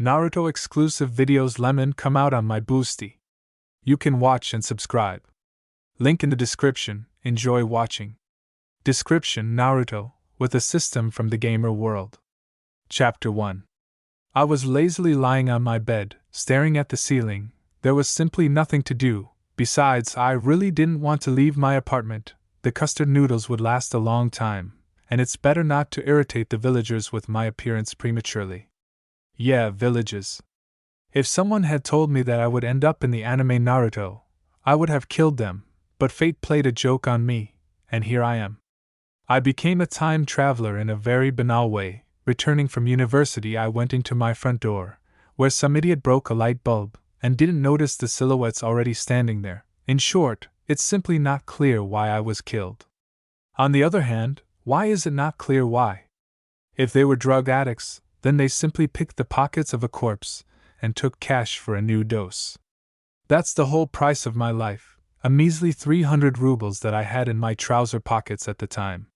Naruto exclusive videos lemon come out on my boosty. You can watch and subscribe. Link in the description. Enjoy watching. Description: Naruto, with a system from the gamer world. Chapter 1. I was lazily lying on my bed, staring at the ceiling. There was simply nothing to do. Besides, I really didn't want to leave my apartment. The custard noodles would last a long time, and it's better not to irritate the villagers with my appearance prematurely. Yeah, villages. If someone had told me that I would end up in the anime Naruto, I would have killed them, but fate played a joke on me, and here I am. I became a time traveler in a very banal way. Returning from university, I went into my front door, where some idiot broke a light bulb, and didn't notice the silhouettes already standing there. In short, it's simply not clear why I was killed. On the other hand, why is it not clear why? If they were drug addicts, then they simply picked the pockets of a corpse and took cash for a new dose. That's the whole price of my life, a measly 300 rubles that I had in my trouser pockets at the time.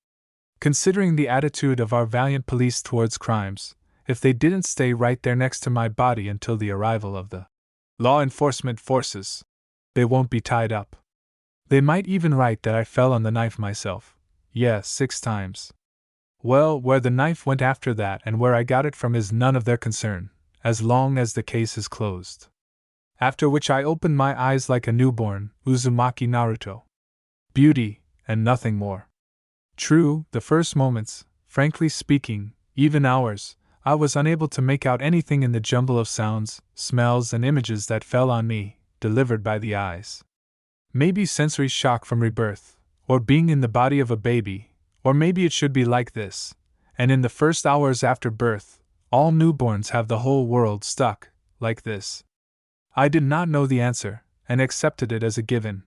Considering the attitude of our valiant police towards crimes, if they didn't stay right there next to my body until the arrival of the law enforcement forces, they won't be tied up. They might even write that I fell on the knife myself. Yeah, 6 times. Well, where the knife went after that and where I got it from is none of their concern, as long as the case is closed. After which I opened my eyes like a newborn, Uzumaki Naruto. Beauty, and nothing more. True, the first moments, frankly speaking, even hours, I was unable to make out anything in the jumble of sounds, smells, and images that fell on me, delivered by the eyes. Maybe sensory shock from rebirth, or being in the body of a baby, or maybe it should be like this, and in the first hours after birth, all newborns have the whole world stuck, like this. I did not know the answer, and accepted it as a given.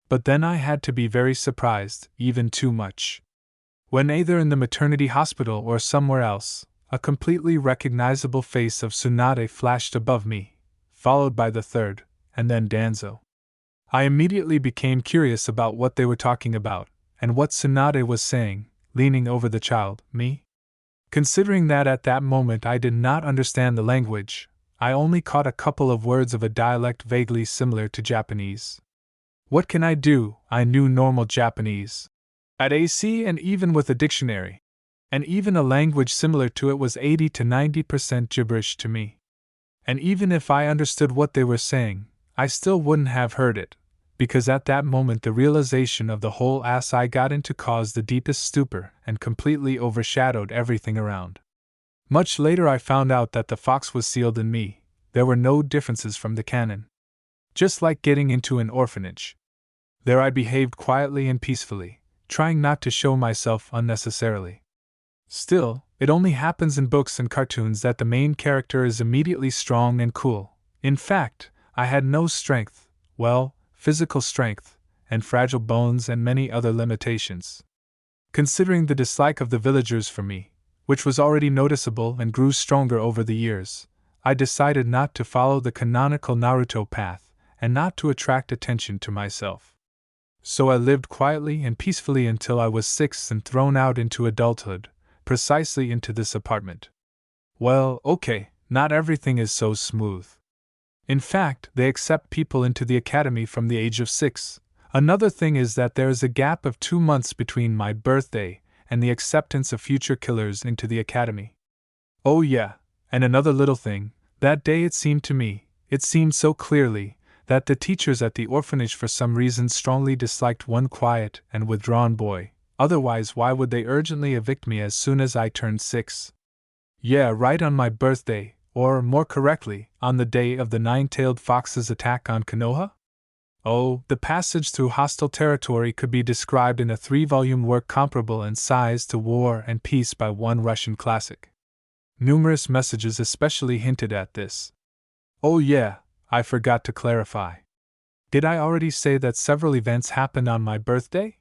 But then I had to be very surprised, even too much, when either in the maternity hospital or somewhere else, a completely recognizable face of Tsunade flashed above me, followed by the third, and then Danzo. I immediately became curious about what they were talking about, and what Tsunade was saying, leaning over the child, me. Considering that at that moment I did not understand the language, I only caught a couple of words of a dialect vaguely similar to Japanese. What can I do? I knew normal Japanese. At AC, and even with a dictionary. And even a language similar to it was 80 to 90% gibberish to me. And even if I understood what they were saying, I still wouldn't have heard it, because at that moment the realization of the whole ass I got into caused the deepest stupor and completely overshadowed everything around. Much later I found out that the fox was sealed in me. There were no differences from the canon. Just like getting into an orphanage. There I behaved quietly and peacefully, trying not to show myself unnecessarily. Still, it only happens in books and cartoons that the main character is immediately strong and cool. In fact, I had no strength, well, physical strength, and fragile bones and many other limitations. Considering the dislike of the villagers for me, which was already noticeable and grew stronger over the years, I decided not to follow the canonical Naruto path, and not to attract attention to myself. So I lived quietly and peacefully until I was 6 and thrown out into adulthood, precisely into this apartment. Well, okay, not everything is so smooth. In fact, they accept people into the academy from the age of 6. Another thing is that there is a gap of 2 months between my birthday and the acceptance of future killers into the academy. Oh yeah, and another little thing, that day it seemed so clearly, that the teachers at the orphanage for some reason strongly disliked one quiet and withdrawn boy, otherwise why would they urgently evict me as soon as I turned 6? Yeah, right on my birthday, or more correctly, on the day of the 9-tailed fox's attack on Konoha? Oh, the passage through hostile territory could be described in a 3-volume work comparable in size to War and Peace by one Russian classic. Numerous messages especially hinted at this. Oh yeah, I forgot to clarify. Did I already say that several events happened on my birthday?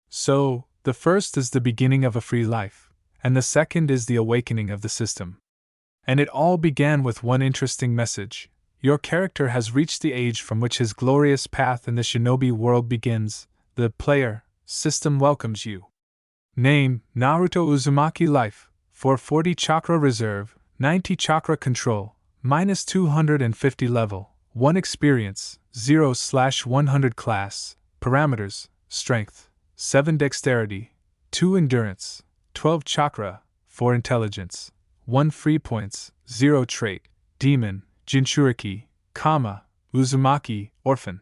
So, the first is the beginning of a free life, and the second is the awakening of the system. And it all began with one interesting message. Your character has reached the age from which his glorious path in the shinobi world begins. The player system welcomes you. Name: Naruto Uzumaki. Life: 440 chakra reserve, 90 chakra control, minus 250 level, 1 experience, 0/100 class, parameters, strength, 7 dexterity, 2 endurance, 12 chakra, 4 intelligence, 1 free points, 0 trait, demon, Jinchuriki, Uzumaki, orphan.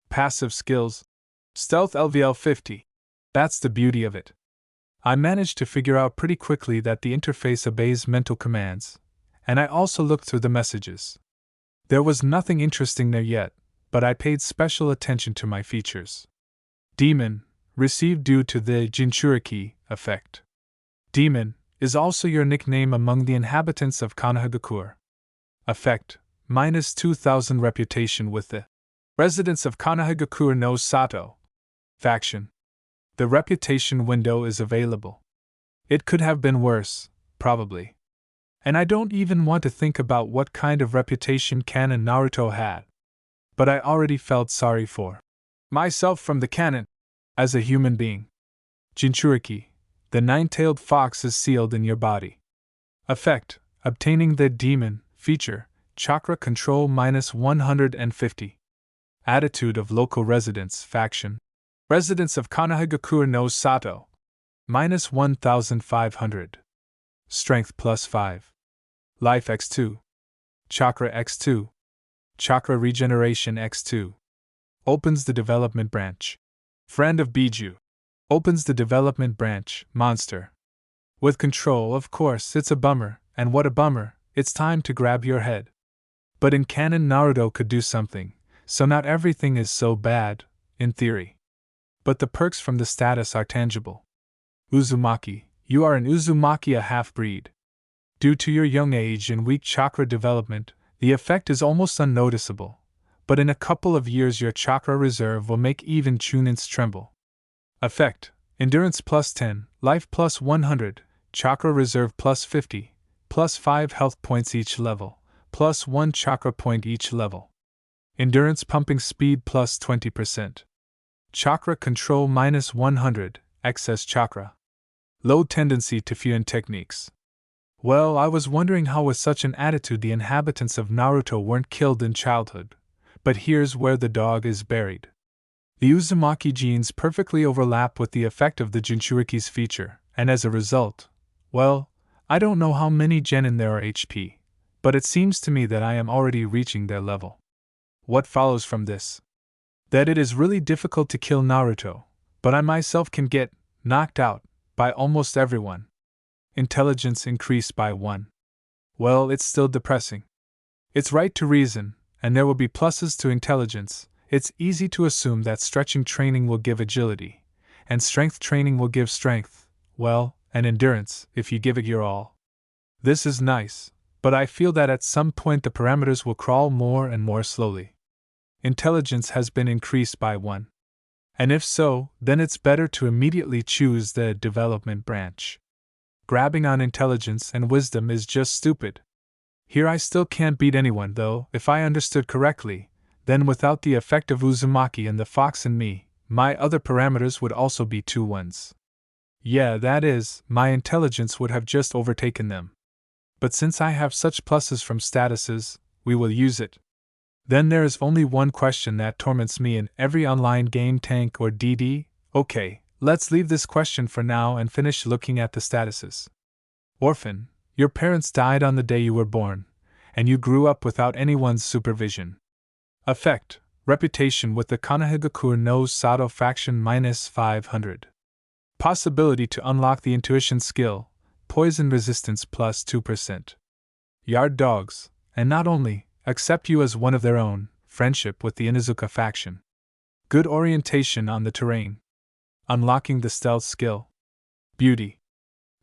Passive skills, stealth LVL 50. That's the beauty of it. I managed to figure out pretty quickly that the interface obeys mental commands, and I also looked through the messages. There was nothing interesting there yet, but I paid special attention to my features. Demon, received due to the Jinchuriki effect. Demon is also your nickname among the inhabitants of Konoha. Effect, minus 2000 reputation with the residents of Konoha no Sato faction. The reputation window is available. It could have been worse, probably. And I don't even want to think about what kind of reputation canon Naruto had. But I already felt sorry for myself from the canon, as a human being. Jinchuriki, the nine-tailed fox is sealed in your body. Effect, obtaining the demon feature, chakra control minus 150. Attitude of local residents faction. Residents of Konoha no Sato. Minus 1500. Strength plus 5. Life x2. Chakra x2. Chakra regeneration x2. Opens the development branch. Friend of Biju. Opens the development branch, monster. With control, of course, it's a bummer, and what a bummer, it's time to grab your head. But in canon Naruto could do something, so not everything is so bad, in theory. But the perks from the status are tangible. Uzumaki, you are an Uzumaki, a half-breed. Due to your young age and weak chakra development, the effect is almost unnoticeable, but in a couple of years your chakra reserve will make even Chunins tremble. Effect, endurance plus 10, life plus 100, chakra reserve plus 50, plus 5 health points each level, plus 1 chakra point each level. Endurance pumping speed plus 20%. Chakra control minus 100, excess chakra. Low tendency to Fuin techniques. Well, I was wondering how with such an attitude the inhabitants of Naruto weren't killed in childhood, but here's where the dog is buried. The Uzumaki genes perfectly overlap with the effect of the Jinchuriki's feature, and as a result, well, I don't know how many genin there are HP, but it seems to me that I am already reaching their level. What follows from this? That it is really difficult to kill Naruto, but I myself can get knocked out by almost everyone. Intelligence increased by 1. Well, it's still depressing. It's right to reason, and there will be pluses to intelligence. It's easy to assume that stretching training will give agility, and strength training will give strength, well, and endurance, if you give it your all. This is nice, but I feel that at some point the parameters will crawl more and more slowly. Intelligence has been increased by 1. And if so, then it's better to immediately choose the development branch. Grabbing on intelligence and wisdom is just stupid. Here I still can't beat anyone, though, if I understood correctly, then without the effect of Uzumaki and the fox in me, my other parameters would also be 2 ones. Yeah, that is, my intelligence would have just overtaken them. But since I have such pluses from statuses, we will use it. Then there is only one question that torments me in every online game, tank or DD. Okay, let's leave this question for now and finish looking at the statuses. Orphan, your parents died on the day you were born, and you grew up without anyone's supervision. Effect, reputation with the Konoha no Sato faction minus 500. Possibility to unlock the intuition skill, poison resistance plus 2%. Yard dogs, and not only, accept you as one of their own, friendship with the Inuzuka faction. Good orientation on the terrain. Unlocking the stealth skill. Beauty.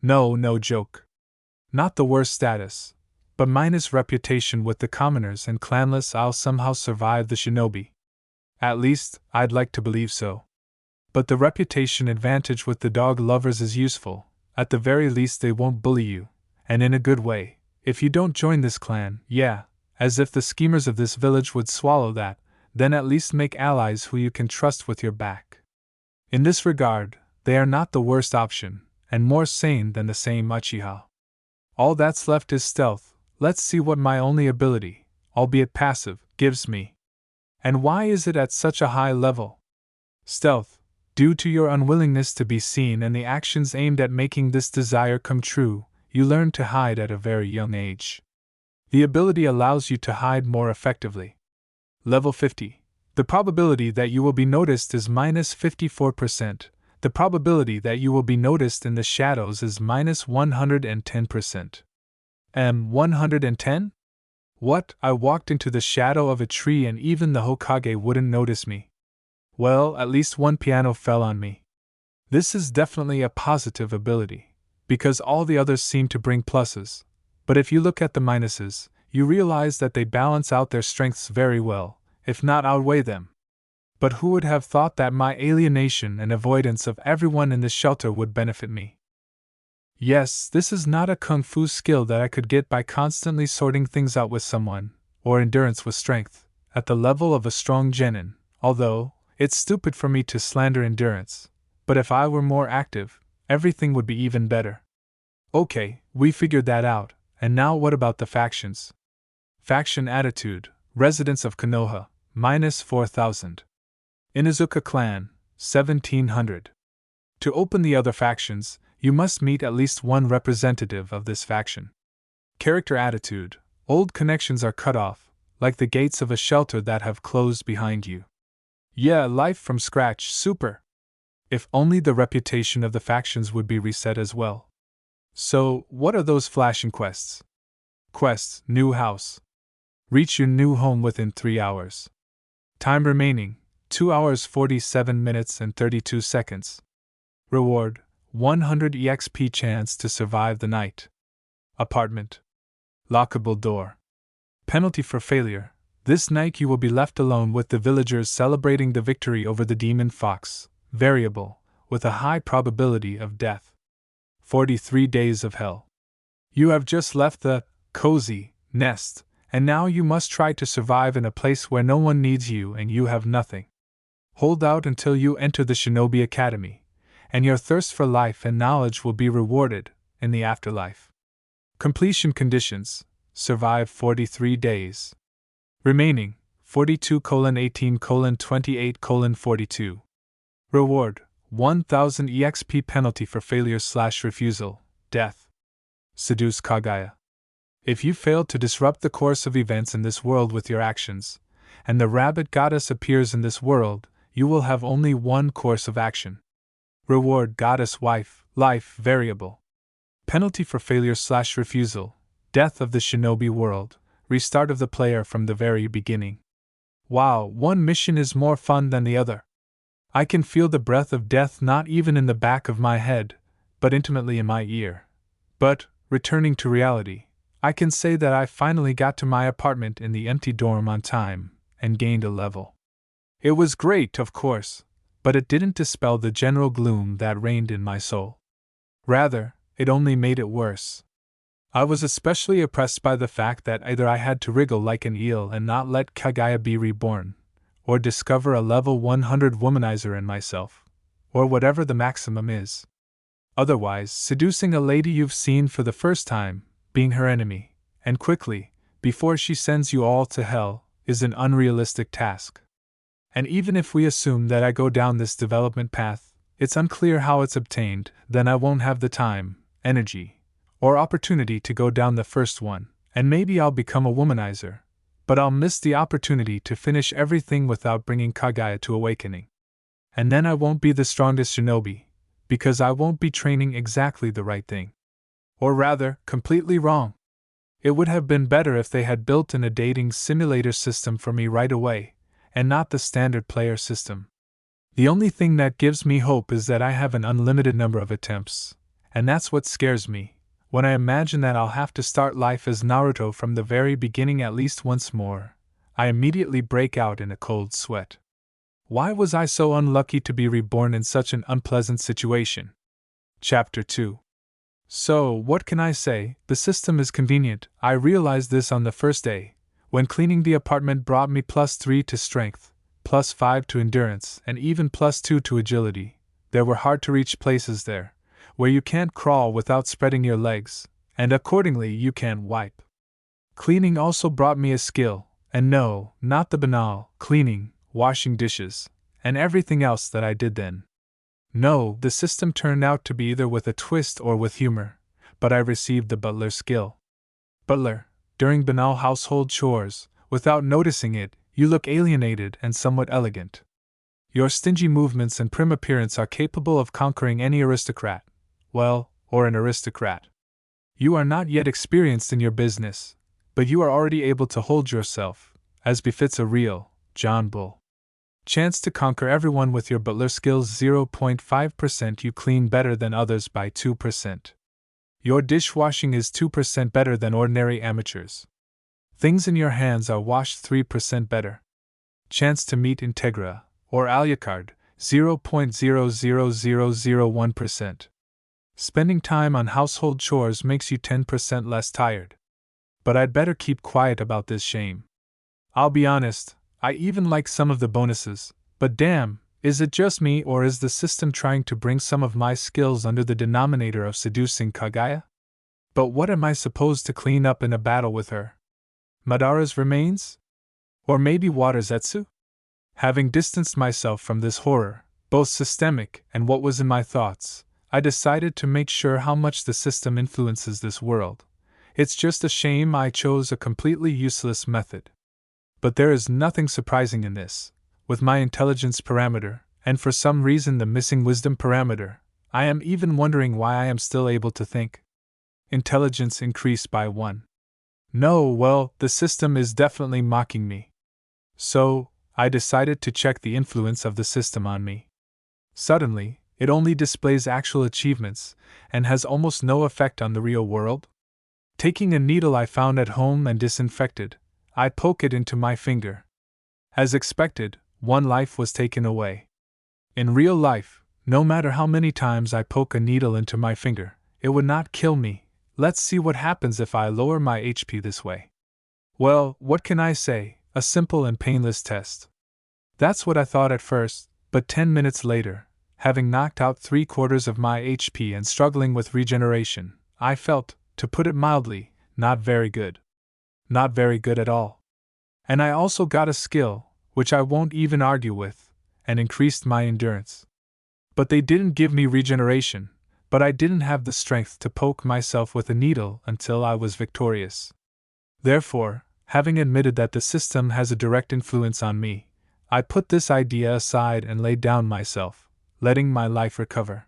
No joke. Not the worst status, but minus reputation with the commoners and clanless. I'll somehow survive the shinobi. At least, I'd like to believe so. But the reputation advantage with the dog lovers is useful. At the very least they won't bully you, and in a good way, if you don't join this clan. Yeah, as if the schemers of this village would swallow that, then at least make allies who you can trust with your back. In this regard, they are not the worst option, and more sane than the same Uchiha. All that's left is stealth, let's see what my only ability, albeit passive, gives me. And why is it at such a high level? Stealth, due to your unwillingness to be seen and the actions aimed at making this desire come true, you learned to hide at a very young age. The ability allows you to hide more effectively. Level 50. The probability that you will be noticed is minus 54%. The probability that you will be noticed in the shadows is minus 110%. 110? What? I walked into the shadow of a tree and even the Hokage wouldn't notice me. Well, at least one piano fell on me. This is definitely a positive ability, because all the others seem to bring pluses. But if you look at the minuses, you realize that they balance out their strengths very well, if not outweigh them. But who would have thought that my alienation and avoidance of everyone in the shelter would benefit me? Yes, this is not a kung fu skill that I could get by constantly sorting things out with someone, or endurance with strength, at the level of a strong genin, although, it's stupid for me to slander endurance, but if I were more active, everything would be even better. Okay, we figured that out, and now what about the factions? Faction Attitude, Residents of Konoha, minus 4,000. Inuzuka Clan, 1,700. To open the other factions, you must meet at least one representative of this faction. Character Attitude, old connections are cut off, like the gates of a shelter that have closed behind you. Yeah, life from scratch, super! If only the reputation of the factions would be reset as well. So, what are those flashing quests? Quests, new house. Reach your new home within 3 hours. Time remaining, 2 hours 47 minutes and 32 seconds. Reward, 100 EXP chance to survive the night. Apartment. Lockable door. Penalty for failure. This night you will be left alone with the villagers celebrating the victory over the demon fox, variable, with a high probability of death. 43 days of hell. You have just left the cozy nest, and now you must try to survive in a place where no one needs you and you have nothing. Hold out until you enter the Shinobi Academy, and your thirst for life and knowledge will be rewarded in the afterlife. Completion conditions: survive 43 days. Remaining, 42:18:28:42. Reward, 1,000 EXP penalty for failure/refusal, death. Seduce Kaguya. If you fail to disrupt the course of events in this world with your actions, and the rabbit goddess appears in this world, you will have only one course of action. Reward goddess wife, life variable. Penalty for failure/refusal, death of the shinobi world, restart of the player from the very beginning. Wow, one mission is more fun than the other. I can feel the breath of death not even in the back of my head, but intimately in my ear. But, returning to reality, I can say that I finally got to my apartment in the empty dorm on time, and gained a level. It was great, of course, but it didn't dispel the general gloom that reigned in my soul. Rather, it only made it worse. I was especially oppressed by the fact that either I had to wriggle like an eel and not let Kaguya be reborn, or discover a level 100 womanizer in myself, or whatever the maximum is. Otherwise, seducing a lady you've seen for the first time, being her enemy, and quickly, before she sends you all to hell, is an unrealistic task. And even if we assume that I go down this development path, it's unclear how it's obtained, then I won't have the time, energy, or opportunity to go down the first one, and maybe I'll become a womanizer, but I'll miss the opportunity to finish everything without bringing Kaguya to awakening. And then I won't be the strongest shinobi, because I won't be training exactly the right thing. Or rather, completely wrong. It would have been better if they had built in a dating simulator system for me right away, and not the standard player system. The only thing that gives me hope is that I have an unlimited number of attempts, and that's what scares me. When I imagine that I'll have to start life as Naruto from the very beginning at least once more, I immediately break out in a cold sweat. Why was I so unlucky to be reborn in such an unpleasant situation? Chapter 2. So, what can I say? The system is convenient. I realized this on the first day, when cleaning the apartment brought me +3 to strength, +5 to endurance, and even +2 to agility. There were hard-to-reach places there, where you can't crawl without spreading your legs, and accordingly you can't wipe. Cleaning also brought me a skill, and no, not the banal cleaning, washing dishes, and everything else that I did then. No, the system turned out to be either with a twist or with humor, but I received the butler skill. Butler, during banal household chores, without noticing it, you look alienated and somewhat elegant. Your stingy movements and prim appearance are capable of conquering any aristocrat, well, or an aristocrat. You are not yet experienced in your business, but you are already able to hold yourself, as befits a real John Bull. Chance to conquer everyone with your butler skills 0.5%. You clean better than others by 2%. Your dishwashing is 2% better than ordinary amateurs. Things in your hands are washed 3% better. Chance to meet Integra, or Alucard, 0.00001%. Spending time on household chores makes you 10% less tired. But I'd better keep quiet about this shame. I'll be honest, I even like some of the bonuses, but damn, is it just me or is the system trying to bring some of my skills under the denominator of seducing Kaguya? But what am I supposed to clean up in a battle with her? Madara's remains? Or maybe water Zetsu? Having distanced myself from this horror, both systemic and what was in my thoughts, I decided to make sure how much the system influences this world. It's just a shame I chose a completely useless method. But there is nothing surprising in this. With my intelligence parameter, and for some reason the missing wisdom parameter, I am even wondering why I am still able to think. Intelligence increased by 1. No, well, the system is definitely mocking me. So, I decided to check the influence of the system on me. Suddenly, it only displays actual achievements, and has almost no effect on the real world. Taking a needle I found at home and disinfected, I poke it into my finger. As expected, 1 life was taken away. In real life, no matter how many times I poke a needle into my finger, it would not kill me. Let's see what happens if I lower my HP this way. Well, what can I say? A simple and painless test. That's what I thought at first, but 10 minutes later, having knocked out 3/4 of my HP and struggling with regeneration, I felt, to put it mildly, not very good. Not very good at all. And I also got a skill, which I won't even argue with, and increased my endurance. But they didn't give me regeneration, but I didn't have the strength to poke myself with a needle until I was victorious. Therefore, having admitted that the system has a direct influence on me, I put this idea aside and laid down myself, letting my life recover.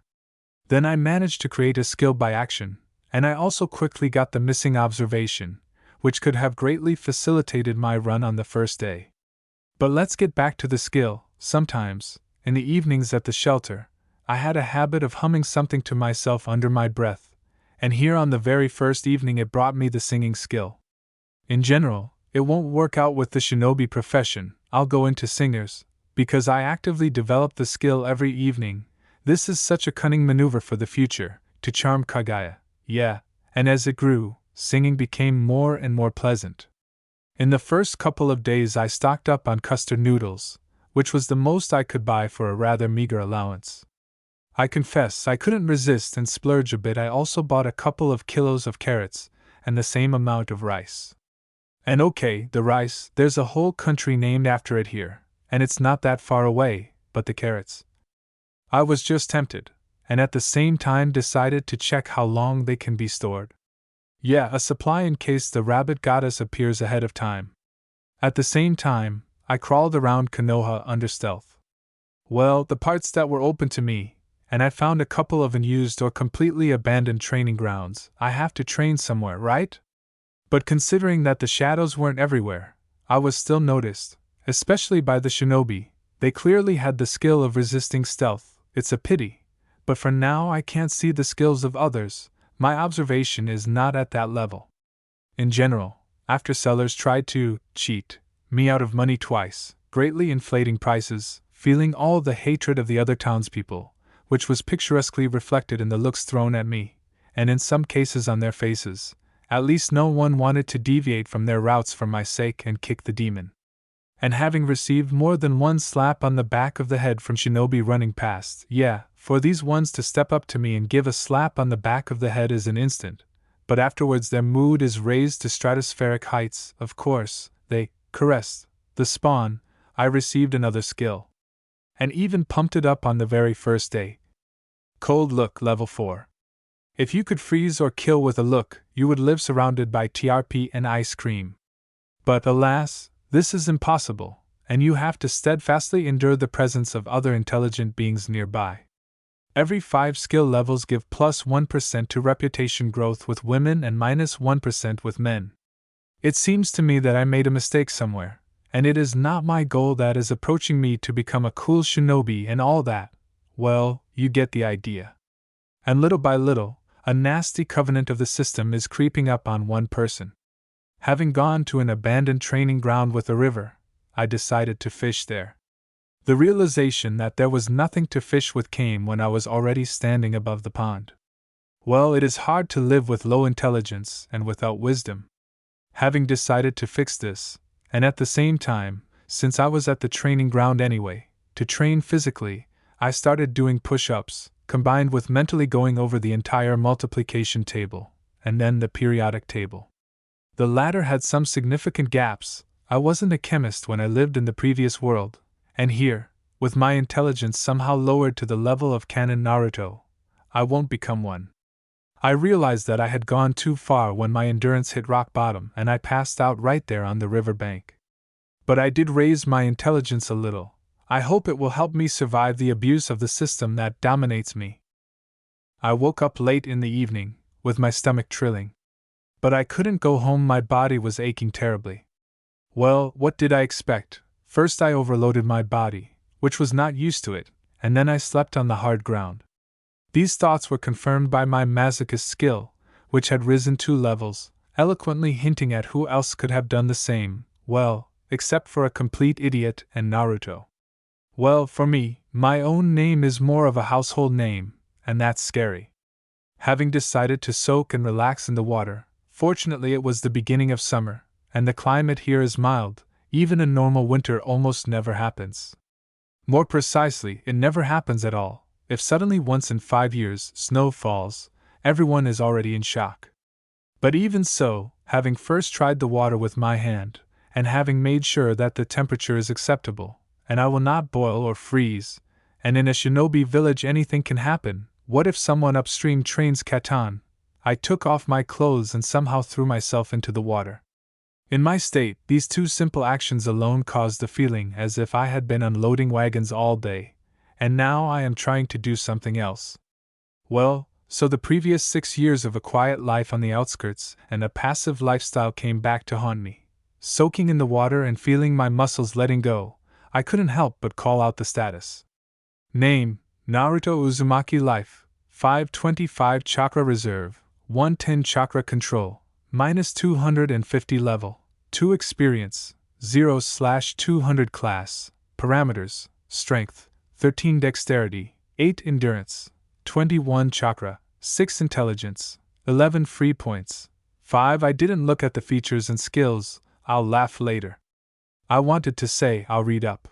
Then I managed to create a skill by action, and I also quickly got the missing observation, which could have greatly facilitated my run on the first day. But let's get back to the skill. Sometimes, in the evenings at the shelter, I had a habit of humming something to myself under my breath, and here on the very first evening it brought me the singing skill. In general, it won't work out with the shinobi profession. I'll go into singers, because I actively develop the skill every evening. This is such a cunning maneuver for the future, to charm Kaguya. Yeah, and as it grew, singing became more and more pleasant. In the first couple of days I stocked up on custard noodles, which was the most I could buy for a rather meager allowance. I confess I couldn't resist and splurge a bit. I also bought a couple of kilos of carrots, and the same amount of rice. And okay, the rice, there's a whole country named after it here, and it's not that far away, but the carrots. I was just tempted, and at the same time decided to check how long they can be stored. Yeah, a supply in case the rabbit goddess appears ahead of time. At the same time, I crawled around Konoha under stealth. Well, the parts that were open to me, and I found a couple of unused or completely abandoned training grounds. I have to train somewhere, right? But considering that the shadows weren't everywhere, I was still noticed, especially by the shinobi. They clearly had the skill of resisting stealth. It's a pity, but for now I can't see the skills of others. My observation is not at that level. In general, after sellers tried to cheat me out of money twice, greatly inflating prices, feeling all the hatred of the other townspeople, which was picturesquely reflected in the looks thrown at me, and in some cases on their faces, at least no one wanted to deviate from their routes for my sake and kick the demon. And having received more than one slap on the back of the head from shinobi running past, yeah, for these ones to step up to me and give a slap on the back of the head is an instant, but afterwards their mood is raised to stratospheric heights. Of course, they caressed the spawn. I received another skill, and even pumped it up on the very first day. Cold Look Level 4. If you could freeze or kill with a look, you would live surrounded by TRP and ice cream. But alas, this is impossible, and you have to steadfastly endure the presence of other intelligent beings nearby. Every 5 skill levels give plus 1% to reputation growth with women and minus 1% with men. It seems to me that I made a mistake somewhere, and it is not my goal that is approaching me to become a cool shinobi and all that. Well, you get the idea. And little by little, a nasty covenant of the system is creeping up on one person. Having gone to an abandoned training ground with a river, I decided to fish there. The realization that there was nothing to fish with came when I was already standing above the pond. Well, it is hard to live with low intelligence and without wisdom. Having decided to fix this, and at the same time, since I was at the training ground anyway, to train physically, I started doing push-ups, combined with mentally going over the entire multiplication table, and then the periodic table. The latter had some significant gaps. I wasn't a chemist when I lived in the previous world, and here, with my intelligence somehow lowered to the level of canon Naruto, I won't become one. I realized that I had gone too far when my endurance hit rock bottom and I passed out right there on the river bank. But I did raise my intelligence a little. I hope it will help me survive the abuse of the system that dominates me. I woke up late in the evening, with my stomach trilling. But I couldn't go home, my body was aching terribly. Well, what did I expect? First I overloaded my body, which was not used to it, and then I slept on the hard ground. These thoughts were confirmed by my masochist skill, which had risen 2 levels, eloquently hinting at who else could have done the same, well, except for a complete idiot and Naruto. Well, for me, my own name is more of a household name, and that's scary. Having decided to soak and relax in the water, fortunately it was the beginning of summer, and the climate here is mild. Even a normal winter almost never happens. More precisely, it never happens at all. If suddenly once in 5 years snow falls, everyone is already in shock. But even so, having first tried the water with my hand, and having made sure that the temperature is acceptable, and I will not boil or freeze, and in a shinobi village anything can happen, what if someone upstream trains katan? I took off my clothes and somehow threw myself into the water. In my state, these 2 simple actions alone caused a feeling as if I had been unloading wagons all day, and now I am trying to do something else. Well, so the previous 6 years of a quiet life on the outskirts and a passive lifestyle came back to haunt me. Soaking in the water and feeling my muscles letting go, I couldn't help but call out the status. Name: Naruto Uzumaki. Life: 525 Chakra Reserve, 110 Chakra Control, minus 250 level, 2 Experience, 0/200 Class. Parameters: Strength, 13 Dexterity, 8 Endurance, 21 Chakra, 6 Intelligence, 11 Free Points, 5. I didn't look at the features and skills, I'll laugh later. I wanted to say I'll read up.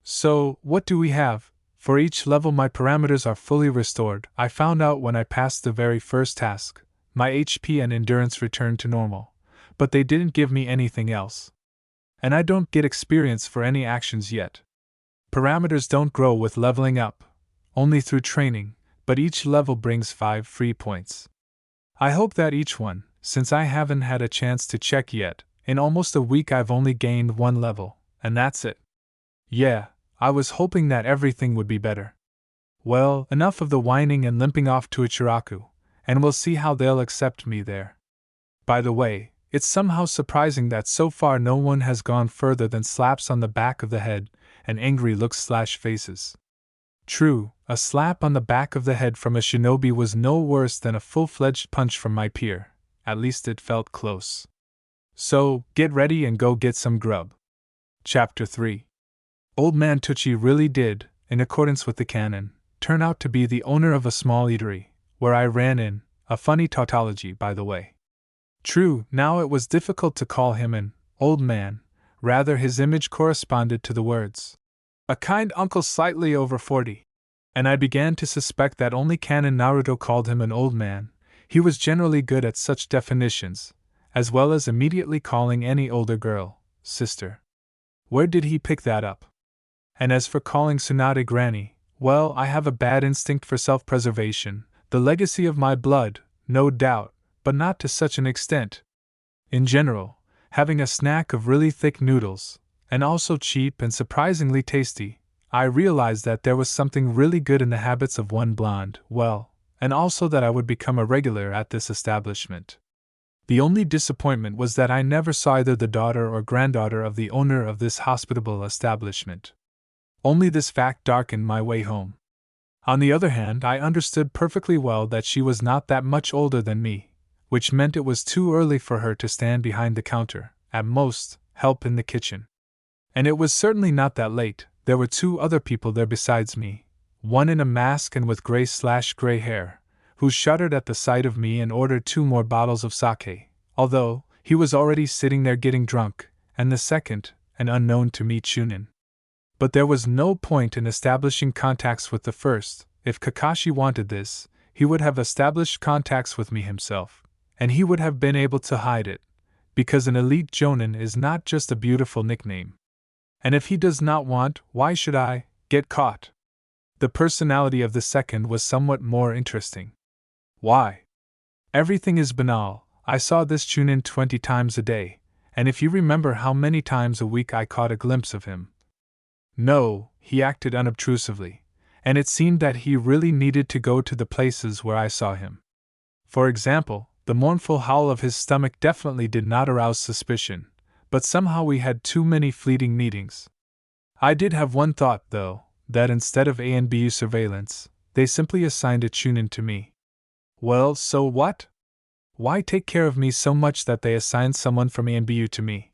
So, what do we have? For each level my parameters are fully restored. I found out when I passed the very first task. My HP and endurance returned to normal, but they didn't give me anything else. And I don't get experience for any actions yet. Parameters don't grow with leveling up, only through training, but each level brings 5 free points. I hope that each one, since I haven't had a chance to check yet, in almost a week I've only gained 1 level, and that's it. Yeah, I was hoping that everything would be better. Well, enough of the whining and limping off to Ichiraku, and we'll see how they'll accept me there. By the way, it's somehow surprising that so far no one has gone further than slaps on the back of the head and angry looks/faces. True, a slap on the back of the head from a shinobi was no worse than a full-fledged punch from my peer, at least it felt close. So, get ready and go get some grub. Chapter 3. Old Man Tucci really did, in accordance with the canon, turn out to be the owner of a small eatery, where I ran in, a funny tautology by the way. True, now it was difficult to call him an old man, rather his image corresponded to the words. A kind uncle slightly over 40. And I began to suspect that only canon Naruto called him an old man. He was generally good at such definitions, as well as immediately calling any older girl sister. Where did he pick that up? And as for calling Tsunade granny, well, I have a bad instinct for self-preservation, the legacy of my blood, no doubt, but not to such an extent. In general, having a snack of really thick noodles, and also cheap and surprisingly tasty, I realized that there was something really good in the habits of one blonde, well, and also that I would become a regular at this establishment. The only disappointment was that I never saw either the daughter or granddaughter of the owner of this hospitable establishment. Only this fact darkened my way home. On the other hand, I understood perfectly well that she was not that much older than me, which meant it was too early for her to stand behind the counter, at most, help in the kitchen. And it was certainly not that late. There were two other people there besides me, one in a mask and with gray hair, who shuddered at the sight of me and ordered 2 more bottles of sake, although he was already sitting there getting drunk, and the second, an unknown to me Chunin. But there was no point in establishing contacts with the first. If Kakashi wanted this, he would have established contacts with me himself, and he would have been able to hide it, because an elite jonin is not just a beautiful nickname. And if he does not want, why should I get caught? The personality of the second was somewhat more interesting. Why? Everything is banal. I saw this Chunin 20 times a day, and if you remember how many times a week I caught a glimpse of him. No, he acted unobtrusively, and it seemed that he really needed to go to the places where I saw him. For example, the mournful howl of his stomach definitely did not arouse suspicion, but somehow we had too many fleeting meetings. I did have one thought, though, that instead of ANBU surveillance, they simply assigned a Chunin to me. Well, so what? Why take care of me so much that they assigned someone from ANBU to me?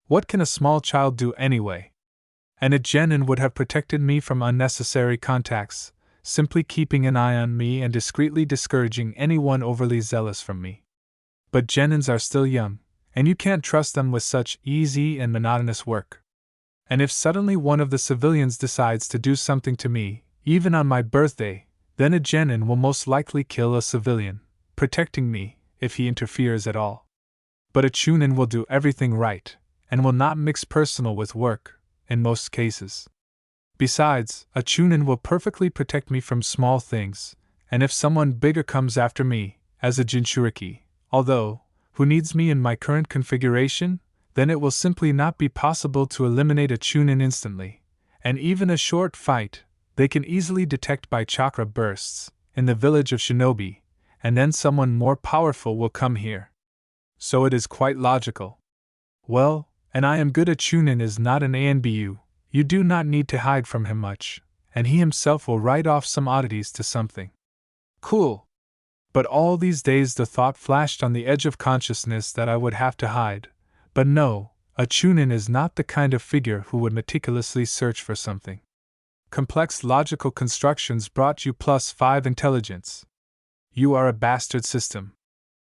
What can a small child do anyway? And a genin would have protected me from unnecessary contacts, simply keeping an eye on me and discreetly discouraging anyone overly zealous from me. But genins are still young, and you can't trust them with such easy and monotonous work. And if suddenly one of the civilians decides to do something to me, even on my birthday, then a genin will most likely kill a civilian, protecting me, if he interferes at all. But a Chunin will do everything right, and will not mix personal with work, in most cases. Besides, a Chunin will perfectly protect me from small things, and if someone bigger comes after me, as a Jinchuriki, although, who needs me in my current configuration, then it will simply not be possible to eliminate a Chunin instantly, and even a short fight, they can easily detect by chakra bursts, in the village of Shinobi, and then someone more powerful will come here. So it is quite logical. Well, and I am good at Chunin is not an ANBU, you do not need to hide from him much, and he himself will write off some oddities to something. Cool. But all these days the thought flashed on the edge of consciousness that I would have to hide. But no, a Chunin is not the kind of figure who would meticulously search for something. Complex logical constructions brought you +5 intelligence. You are a bastard system.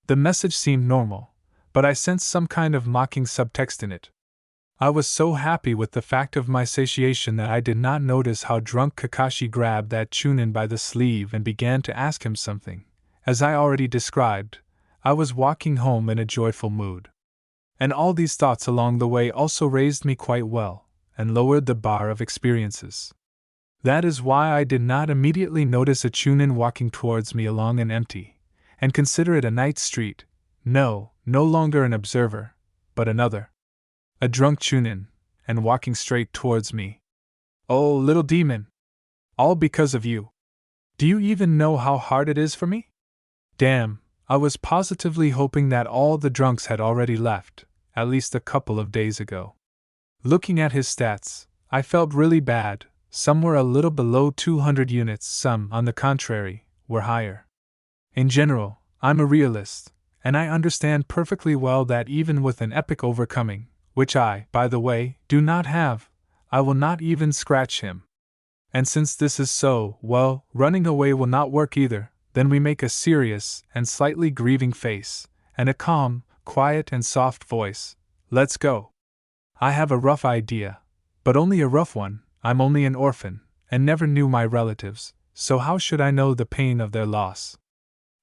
The message seemed normal, but I sensed some kind of mocking subtext in it. I was so happy with the fact of my satiation that I did not notice how drunk Kakashi grabbed that Chunin by the sleeve and began to ask him something. As I already described, I was walking home in a joyful mood. And all these thoughts along the way also raised me quite well, and lowered the bar of experiences. That is why I did not immediately notice a Chunin walking towards me along an empty, and consider it a night street. No longer an observer, but another. A drunk Chunin, and walking straight towards me. Oh, little demon! All because of you. Do you even know how hard it is for me? Damn, I was positively hoping that all the drunks had already left, at least a couple of days ago. Looking at his stats, I felt really bad. Some were a little below 200 units, some, on the contrary, were higher. In general, I'm a realist, and I understand perfectly well that even with an epic overcoming, which I, by the way, do not have, I will not even scratch him. And since this is so, well, running away will not work either. Then we make a serious and slightly grieving face, and a calm, quiet and soft voice. Let's go. I have a rough idea, but only a rough one. I'm only an orphan, and never knew my relatives, so how should I know the pain of their loss?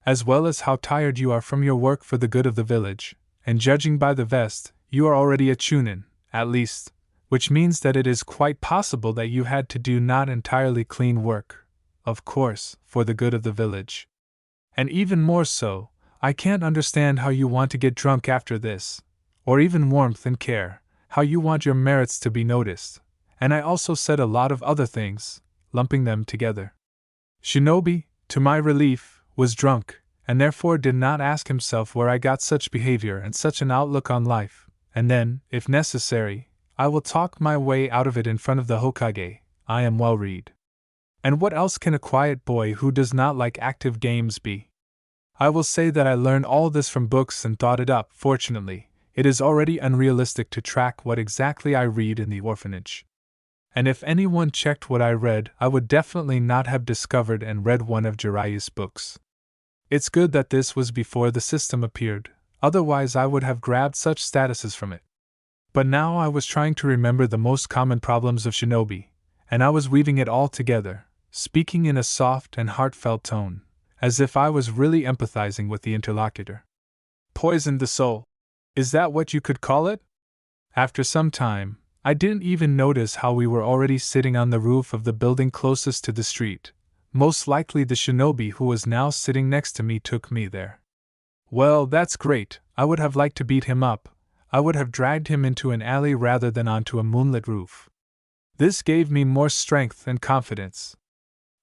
as well as how tired you are from your work for the good of the village, and judging by the vest, you are already a Chunin, at least, which means that it is quite possible that you had to do not entirely clean work, of course, for the good of the village. And even more so, I can't understand how you want to get drunk after this, or even warmth and care, how you want your merits to be noticed, and I also said a lot of other things, lumping them together. Shinobi, to my relief, was drunk, and therefore did not ask himself where I got such behavior and such an outlook on life, and then, if necessary, I will talk my way out of it in front of the Hokage. I am well read. And what else can a quiet boy who does not like active games be? I will say that I learned all this from books and thought it up. Fortunately, it is already unrealistic to track what exactly I read in the orphanage. And if anyone checked what I read, I would definitely not have discovered and read one of Jiraiya's books. It's good that this was before the system appeared, otherwise I would have grabbed such statuses from it. But now I was trying to remember the most common problems of shinobi, and I was weaving it all together, speaking in a soft and heartfelt tone, as if I was really empathizing with the interlocutor. Poisoned the soul. Is that what you could call it? After some time, I didn't even notice how we were already sitting on the roof of the building closest to the street. Most likely the shinobi who was now sitting next to me took me there. Well, that's great. I would have liked to beat him up. I would have dragged him into an alley rather than onto a moonlit roof. This gave me more strength and confidence.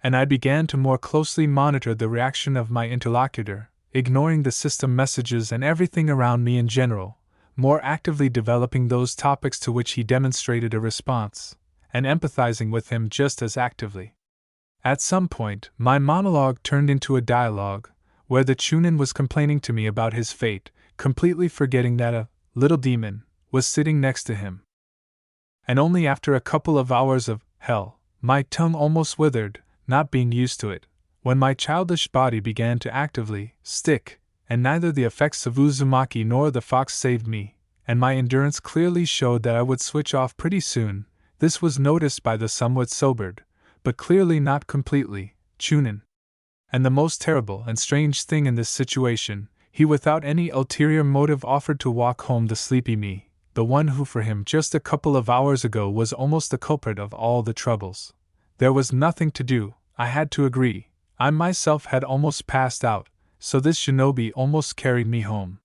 And I began to more closely monitor the reaction of my interlocutor, ignoring the system messages and everything around me in general, more actively developing those topics to which he demonstrated a response, and empathizing with him just as actively. At some point, my monologue turned into a dialogue, where the Chunin was complaining to me about his fate, completely forgetting that a little demon was sitting next to him. And only after a couple of hours of hell, my tongue almost withered, not being used to it, when my childish body began to actively stick, and neither the effects of Uzumaki nor the fox saved me, and my endurance clearly showed that I would switch off pretty soon. This was noticed by the somewhat sobered, but clearly not completely, Chunin. And the most terrible and strange thing in this situation, he without any ulterior motive offered to walk home the sleepy me, the one who for him just a couple of hours ago was almost the culprit of all the troubles. There was nothing to do, I had to agree. I myself had almost passed out, so this shinobi almost carried me home.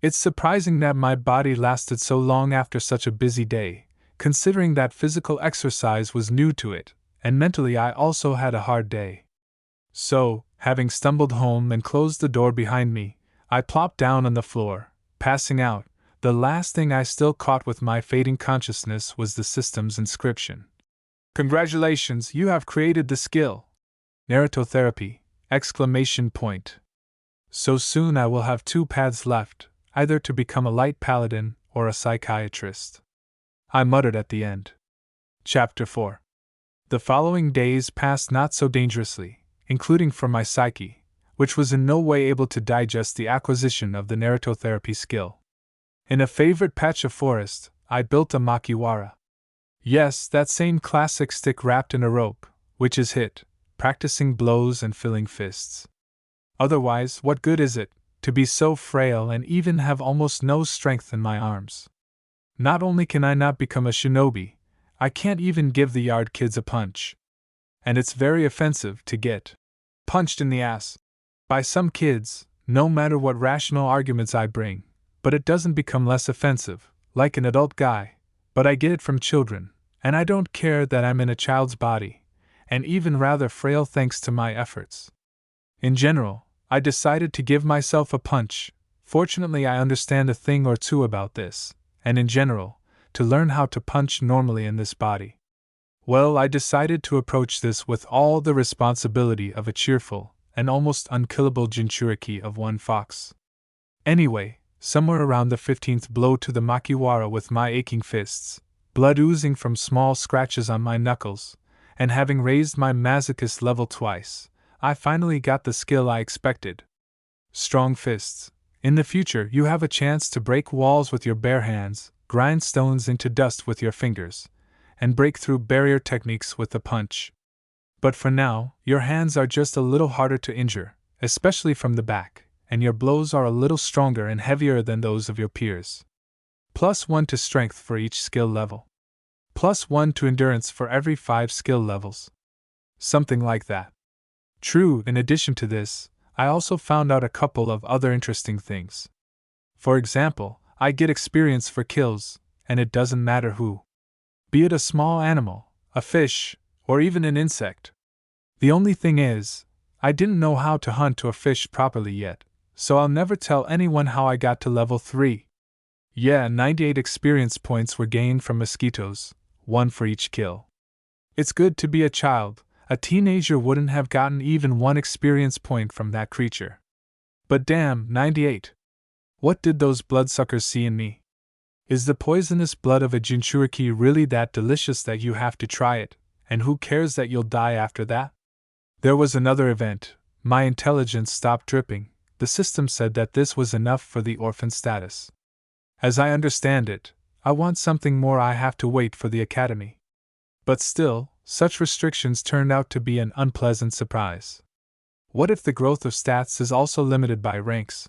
It's surprising that my body lasted so long after such a busy day, considering that physical exercise was new to it, and mentally I also had a hard day. So, having stumbled home and closed the door behind me, I plopped down on the floor, passing out. The last thing I still caught with my fading consciousness was the system's inscription. Congratulations, you have created the skill. Naruto therapy! ! So soon I will have two paths left, either to become a light paladin or a psychiatrist. I muttered at the end. Chapter 4. The following days passed not so dangerously, including for my psyche, which was in no way able to digest the acquisition of the Naruto therapy skill. In a favorite patch of forest, I built a makiwara. Yes, that same classic stick wrapped in a rope, which is hit, practicing blows and filling fists. Otherwise, what good is it, to be so frail and even have almost no strength in my arms? Not only can I not become a shinobi, I can't even give the yard kids a punch. And it's very offensive to get punched in the ass by some kids, no matter what rational arguments I bring, but it doesn't become less offensive, like an adult guy, but I get it from children, and I don't care that I'm in a child's body, and even rather frail thanks to my efforts. In general, I decided to give myself a punch. Fortunately, I understand a thing or two about this, and in general, to learn how to punch normally in this body. Well, I decided to approach this with all the responsibility of a cheerful and almost unkillable Jinchuriki of one fox. Anyway, somewhere around the 15th blow to the makiwara with my aching fists, blood oozing from small scratches on my knuckles, and having raised my masochist level twice, I finally got the skill I expected. Strong fists. In the future, you have a chance to break walls with your bare hands, grind stones into dust with your fingers, and break through barrier techniques with the punch. But for now, your hands are just a little harder to injure, especially from the back, and your blows are a little stronger and heavier than those of your peers. +1 to strength for each skill level. +1 to endurance for every 5 skill levels. Something like that. True, in addition to this, I also found out a couple of other interesting things. For example, I get experience for kills, and it doesn't matter who. Be it a small animal, a fish, or even an insect. The only thing is, I didn't know how to hunt or fish properly yet, so I'll never tell anyone how I got to level 3. Yeah, 98 experience points were gained from mosquitoes, 1 for each kill. It's good to be a child. A teenager wouldn't have gotten even 1 experience point from that creature. But damn, 98. What did those bloodsuckers see in me? Is the poisonous blood of a Jinchuriki really that delicious that you have to try it, and who cares that you'll die after that? There was another event. My intelligence stopped dripping. The system said that this was enough for the orphan status. As I understand it, I want something more. I have to wait for the academy. But still, such restrictions turned out to be an unpleasant surprise. What if the growth of stats is also limited by ranks?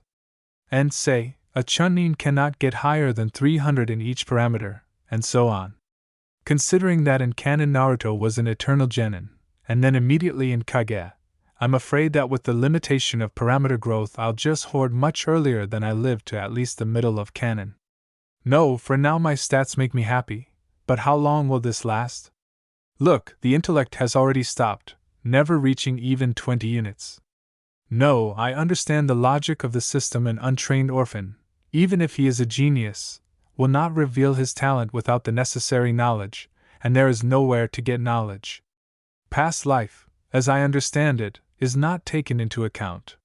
And say, a Chunin cannot get higher than 300 in each parameter, and so on. Considering that in canon Naruto was an eternal genin, and then immediately in Kage, I'm afraid that with the limitation of parameter growth I'll just hoard much earlier than I live to at least the middle of canon. No, for now my stats make me happy, but how long will this last? Look, the intellect has already stopped, never reaching even 20 units. No, I understand the logic of the system. An untrained orphan, even if he is a genius, will not reveal his talent without the necessary knowledge, and there is nowhere to get knowledge. Past life, as I understand it, is not taken into account.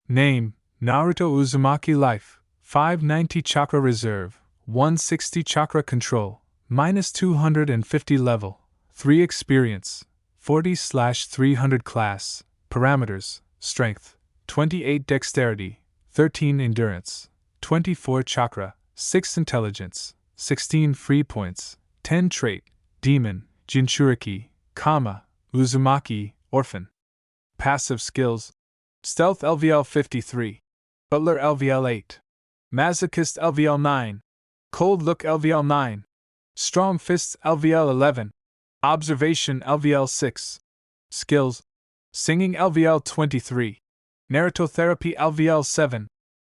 Name, Naruto Uzumaki Life, 590 Chakra Reserve, 160 Chakra Control, -250 level, 3 Experience, 40/300 Class, Parameters, Strength, 28 Dexterity, 13 Endurance, 24 Chakra, 6 Intelligence, 16 Free Points, 10 Trait, Demon, Jinchuriki, Uzumaki, Orphan. Passive Skills: Stealth LVL 53, Butler LVL 8, Masochist LVL 9, Cold Look LVL 9, Strong Fists LVL 11, Observation LVL 6. Skills: Singing LVL 23, Naruto Therapy LVL 7.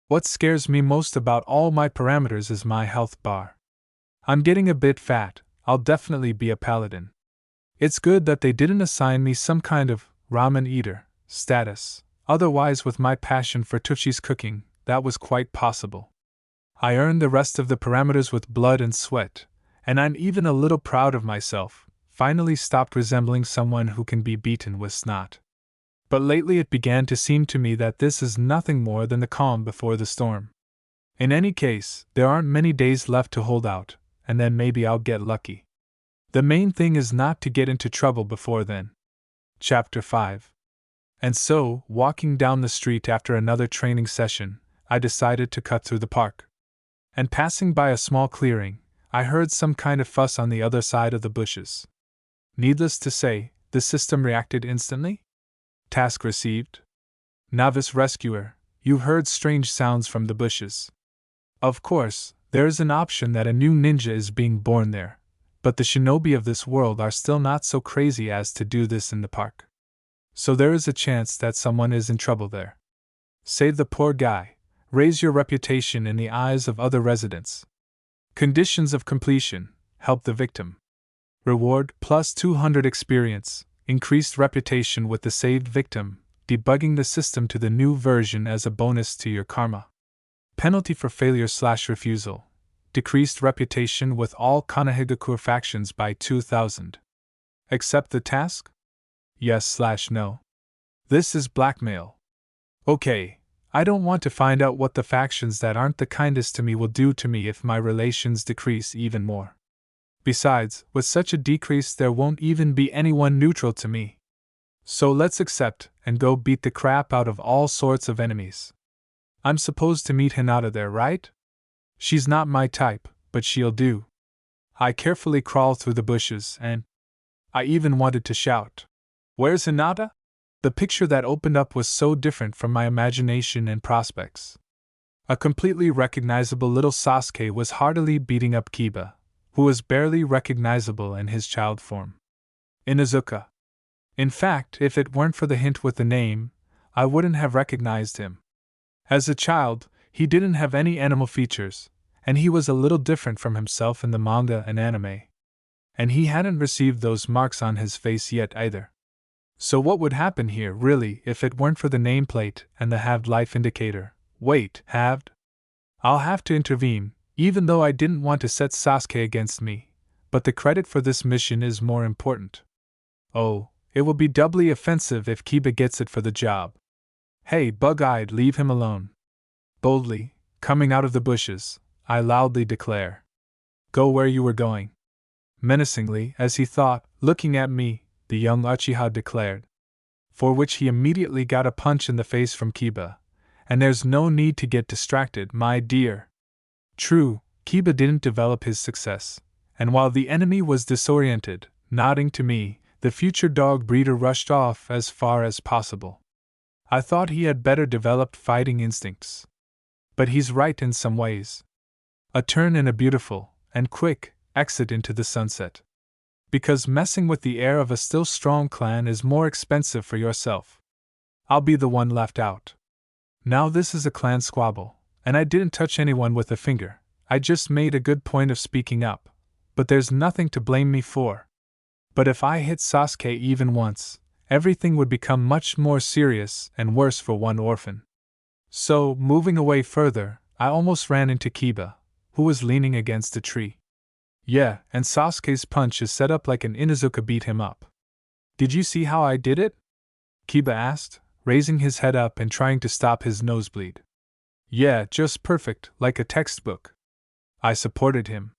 What scares me most about all my parameters is my health bar. I'm getting a bit fat. I'll definitely be a paladin. It's good that they didn't assign me some kind of ramen eater status, otherwise with my passion for Tuchi's cooking, that was quite possible. I earned the rest of the parameters with blood and sweat, and I'm even a little proud of myself, finally stopped resembling someone who can be beaten with snot. But lately it began to seem to me that this is nothing more than the calm before the storm. In any case, there aren't many days left to hold out, and then maybe I'll get lucky. The main thing is not to get into trouble before then. Chapter 5. And so, walking down the street after another training session, I decided to cut through the park. And passing by a small clearing, I heard some kind of fuss on the other side of the bushes. Needless to say, the system reacted instantly. Task received. Novice Rescuer, you heard strange sounds from the bushes. Of course, there is an option that a new ninja is being born there, but the shinobi of this world are still not so crazy as to do this in the park. So there is a chance that someone is in trouble there. Save the poor guy, raise your reputation in the eyes of other residents. Conditions of completion: help the victim. Reward: +200 experience, increased reputation with the saved victim, debugging the system to the new version as a bonus to your karma. Penalty for failure/refusal: decreased reputation with all Konoha factions by 2,000. Accept the task? Yes/no. This is blackmail. Okay, I don't want to find out what the factions that aren't the kindest to me will do to me if my relations decrease even more. Besides, with such a decrease there won't even be anyone neutral to me. So let's accept, and go beat the crap out of all sorts of enemies. I'm supposed to meet Hinata there, right? She's not my type, but she'll do. I carefully crawl through the bushes and I even wanted to shout, "Where's Hinata?" The picture that opened up was so different from my imagination and prospects. A completely recognizable little Sasuke was heartily beating up Kiba, who was barely recognizable in his child form. Inuzuka. In fact, if it weren't for the hint with the name, I wouldn't have recognized him. As a child, he didn't have any animal features, and he was a little different from himself in the manga and anime. And he hadn't received those marks on his face yet either. So what would happen here, really, if it weren't for the nameplate and the halved life indicator? Wait, halved? I'll have to intervene, even though I didn't want to set Sasuke against me, but the credit for this mission is more important. Oh, it will be doubly offensive if Kiba gets it for the job. Hey, bug-eyed, leave him alone. Boldly, coming out of the bushes, I loudly declare. Go where you were going. Menacingly, as he thought, looking at me, the young Uchiha declared. For which he immediately got a punch in the face from Kiba. And there's no need to get distracted, my dear. True, Kiba didn't develop his success, and while the enemy was disoriented, nodding to me, the future dog breeder rushed off as far as possible. I thought he had better developed fighting instincts. But he's right in some ways. A turn and a beautiful, and quick, exit into the sunset. Because messing with the heir of a still strong clan is more expensive for yourself. I'll be the one left out. Now this is a clan squabble, and I didn't touch anyone with a finger. I just made a good point of speaking up, but there's nothing to blame me for. But if I hit Sasuke even once, everything would become much more serious and worse for one orphan. So, moving away further, I almost ran into Kiba, who was leaning against a tree. Yeah, and Sasuke's punch is set up like an Inuzuka beat him up. Did you see how I did it? Kiba asked, raising his head up and trying to stop his nosebleed. Yeah, just perfect, like a textbook. I supported him.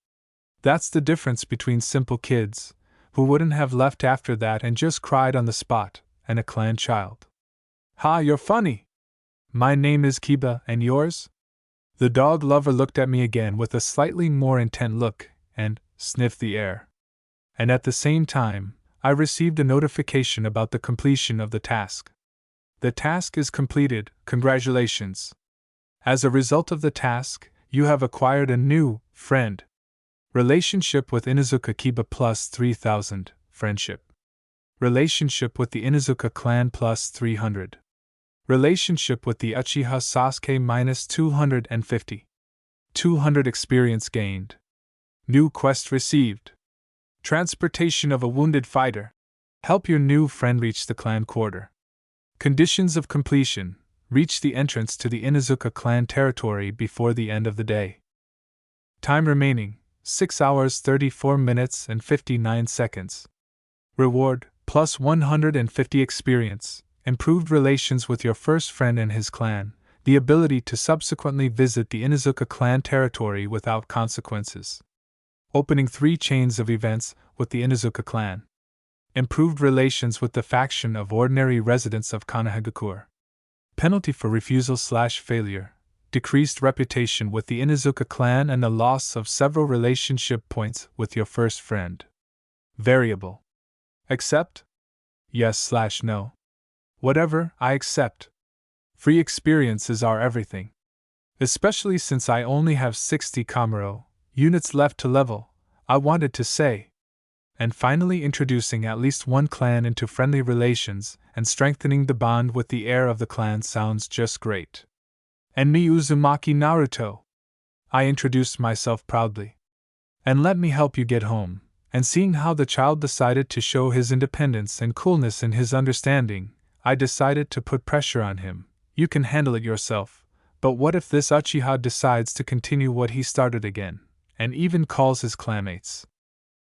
That's the difference between simple kids, who wouldn't have left after that and just cried on the spot, and a clan child. Ha, you're funny! My name is Kiba, and yours? The dog lover looked at me again with a slightly more intent look, and sniffed the air. And at the same time, I received a notification about the completion of the task. The task is completed, congratulations. As a result of the task, you have acquired a new friend. Relationship with Inuzuka Kiba plus 3000, friendship. Relationship with the Inuzuka clan plus 300. Relationship with the Uchiha Sasuke minus 250. 200 experience gained. New quest received. Transportation of a wounded fighter. Help your new friend reach the clan quarter. Conditions of completion. Reach the entrance to the Inuzuka clan territory before the end of the day. Time remaining, 6 hours 34 minutes and 59 seconds. Reward, plus 150 experience, improved relations with your first friend and his clan, the ability to subsequently visit the Inuzuka clan territory without consequences. Opening 3 chains of events with the Inuzuka clan. Improved relations with the faction of ordinary residents of Konoha. Penalty for refusal/failure. Decreased reputation with the Inuzuka clan and the loss of several relationship points with your first friend. Variable. Accept? Yes/no. Whatever, I accept. Free experiences are everything. Especially since I only have 60 Kamuro units left to level, I wanted to say. And finally introducing at least one clan into friendly relations and strengthening the bond with the heir of the clan sounds just great. And me Uzumaki Naruto. I introduced myself proudly. And let me help you get home. And seeing how the child decided to show his independence and coolness in his understanding, I decided to put pressure on him. You can handle it yourself, but what if this Uchiha decides to continue what he started again, and even calls his clanmates?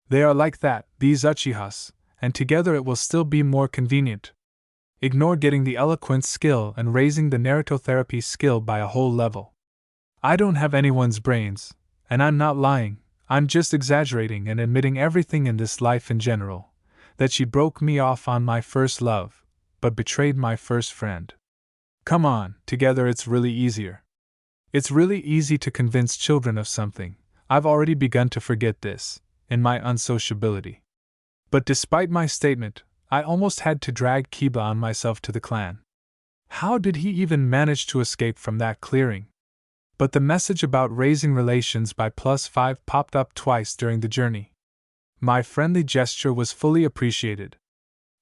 They are like that, these Uchihas, and together it will still be more convenient. Ignore getting the eloquence skill and raising the Naruto therapy skill by a whole level. I don't have anyone's brains, and I'm not lying, I'm just exaggerating and admitting everything in this life in general, that she broke me off on my first love, but betrayed my first friend. Come on, together it's really easier. It's really easy to convince children of something. I've already begun to forget this, in my unsociability. But despite my statement, I almost had to drag Kiba on myself to the clan. How did he even manage to escape from that clearing? But the message about raising relations by +5 popped up twice during the journey. My friendly gesture was fully appreciated.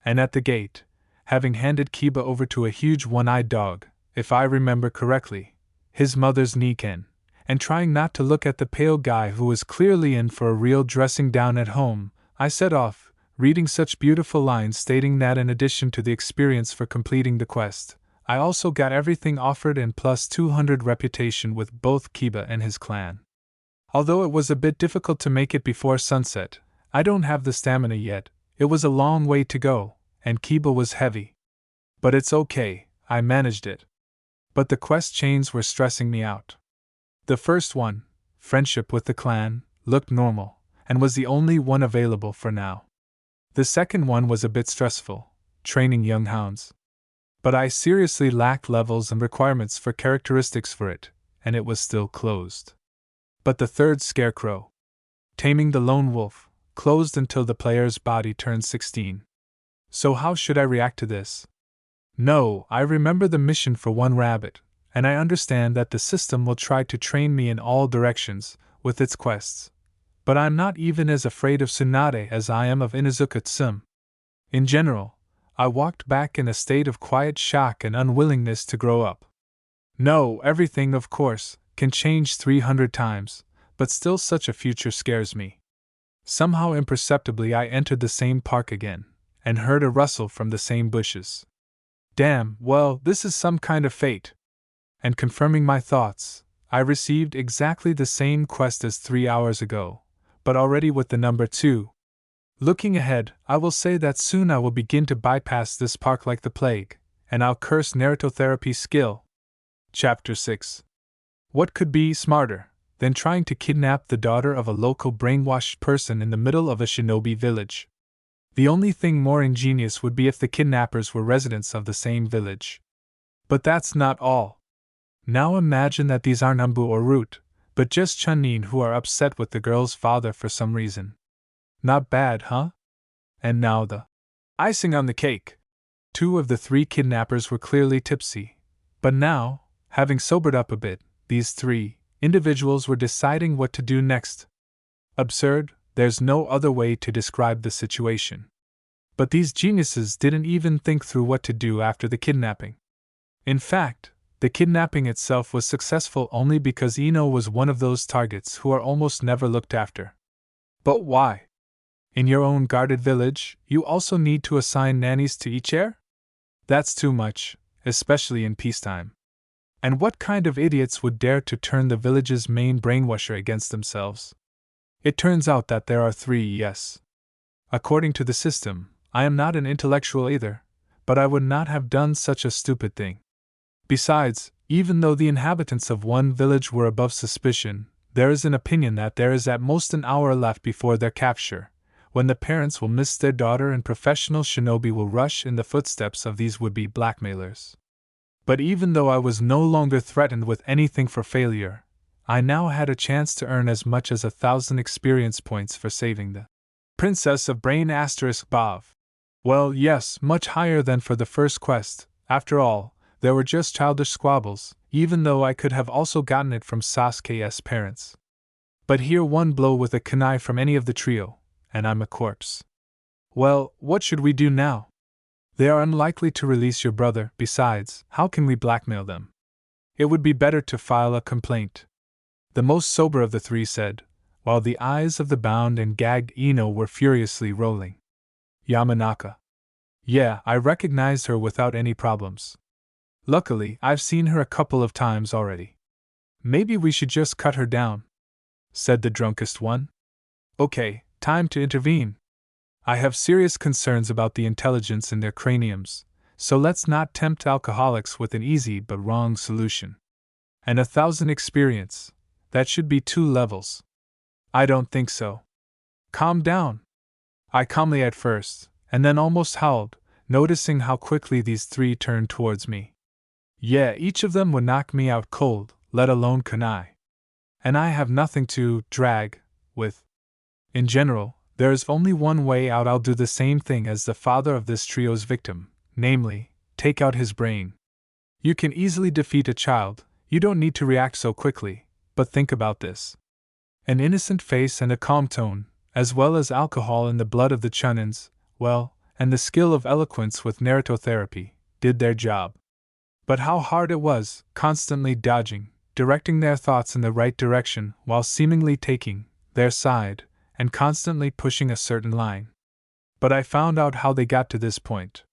And at the gate, having handed Kiba over to a huge one-eyed dog, if I remember correctly, his mother's Niken, and trying not to look at the pale guy who was clearly in for a real dressing down at home, I set off, reading such beautiful lines stating that in addition to the experience for completing the quest, I also got everything offered and +200 reputation with both Kiba and his clan. Although it was a bit difficult to make it before sunset, I don't have the stamina yet, it was a long way to go, and Kiba was heavy. But it's okay, I managed it. But the quest chains were stressing me out. The first one, friendship with the clan, looked normal, and was the only one available for now. The second one was a bit stressful, training young hounds. But I seriously lacked levels and requirements for characteristics for it, and it was still closed. But the third scarecrow, taming the lone wolf, closed until the player's body turns 16. So how should I react to this? No, I remember the mission for one rabbit, and I understand that the system will try to train me in all directions, with its quests. But I'm not even as afraid of Tsunade as I am of Inuzuka Tsum. In general, I walked back in a state of quiet shock and unwillingness to grow up. No, everything, of course, can change 300 times, but still such a future scares me. Somehow imperceptibly I entered the same park again, and heard a rustle from the same bushes. Damn, well, this is some kind of fate. And confirming my thoughts, I received exactly the same quest as 3 hours ago, but already with the number 2. Looking ahead, I will say that soon I will begin to bypass this park like the plague, and I'll curse Naruto therapy skill. Chapter 6. What could be smarter than trying to kidnap the daughter of a local brainwashed person in the middle of a shinobi village? The only thing more ingenious would be if the kidnappers were residents of the same village. But that's not all. Now imagine that these aren't Nambu or Root, but just Chunin who are upset with the girl's father for some reason. Not bad, huh? And now the icing on the cake. 2 of the 3 kidnappers were clearly tipsy, but now, having sobered up a bit, these 3 individuals were deciding what to do next. Absurd, there's no other way to describe the situation. But these geniuses didn't even think through what to do after the kidnapping. In fact, the kidnapping itself was successful only because Ino was one of those targets who are almost never looked after. But why? In your own guarded village, you also need to assign nannies to each heir? That's too much, especially in peacetime. And what kind of idiots would dare to turn the village's main brainwasher against themselves? It turns out that there are 3, yes. According to the system, I am not an intellectual either, but I would not have done such a stupid thing. Besides, even though the inhabitants of one village were above suspicion, there is an opinion that there is at most an hour left before their capture, when the parents will miss their daughter and professional shinobi will rush in the footsteps of these would-be blackmailers. But even though I was no longer threatened with anything for failure, I now had a chance to earn as much as 1,000 experience points for saving the Princess of Brain *Bav. Well, yes, much higher than for the first quest. After all, there were just childish squabbles, even though I could have also gotten it from Sasuke's parents. But here one blow with a kunai from any of the trio, and I'm a corpse. Well, what should we do now? They are unlikely to release your brother, besides, how can we blackmail them? It would be better to file a complaint. The most sober of the 3 said, while the eyes of the bound and gagged Ino were furiously rolling. Yamanaka. Yeah, I recognized her without any problems. Luckily, I've seen her a couple of times already. Maybe we should just cut her down, said the drunkest one. Okay, time to intervene. I have serious concerns about the intelligence in their craniums, so let's not tempt alcoholics with an easy but wrong solution. And 1,000 experience, that should be 2 levels. I don't think so. Calm down. I calmly at first, and then almost howled, noticing how quickly these 3 turned towards me. Yeah, each of them would knock me out cold, let alone kunai. And I have nothing to drag with. In general, There is only one way out. I'll do the same thing as the father of this trio's victim, namely, take out his brain. You can easily defeat a child, you don't need to react so quickly, but think about this. An innocent face and a calm tone, as well as alcohol in the blood of the Chunins, well, and the skill of eloquence with Naruto therapy, did their job. But how hard it was, constantly dodging, directing their thoughts in the right direction while seemingly taking their side, and constantly pushing a certain line. But I found out how they got to this point.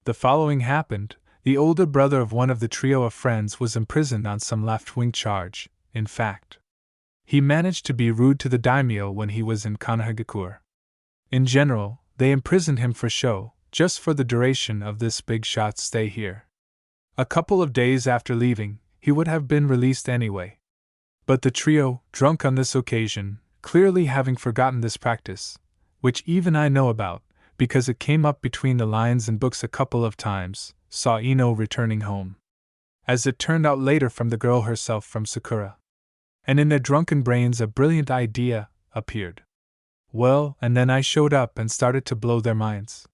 The following happened. The older brother of one of the trio of friends was imprisoned on some left-wing charge. In fact, he managed to be rude to the daimyo when he was in Konoha. In general, they imprisoned him for show, just for the duration of this big shot's stay here. A couple of days after leaving, he would have been released anyway. But the trio, drunk on this occasion, clearly having forgotten this practice, which even I know about, because it came up between the lines in books a couple of times, saw Ino returning home. As it turned out later, from the girl herself from Sakura. And in their drunken brains a brilliant idea appeared. Well, and then I showed up and started to blow their minds.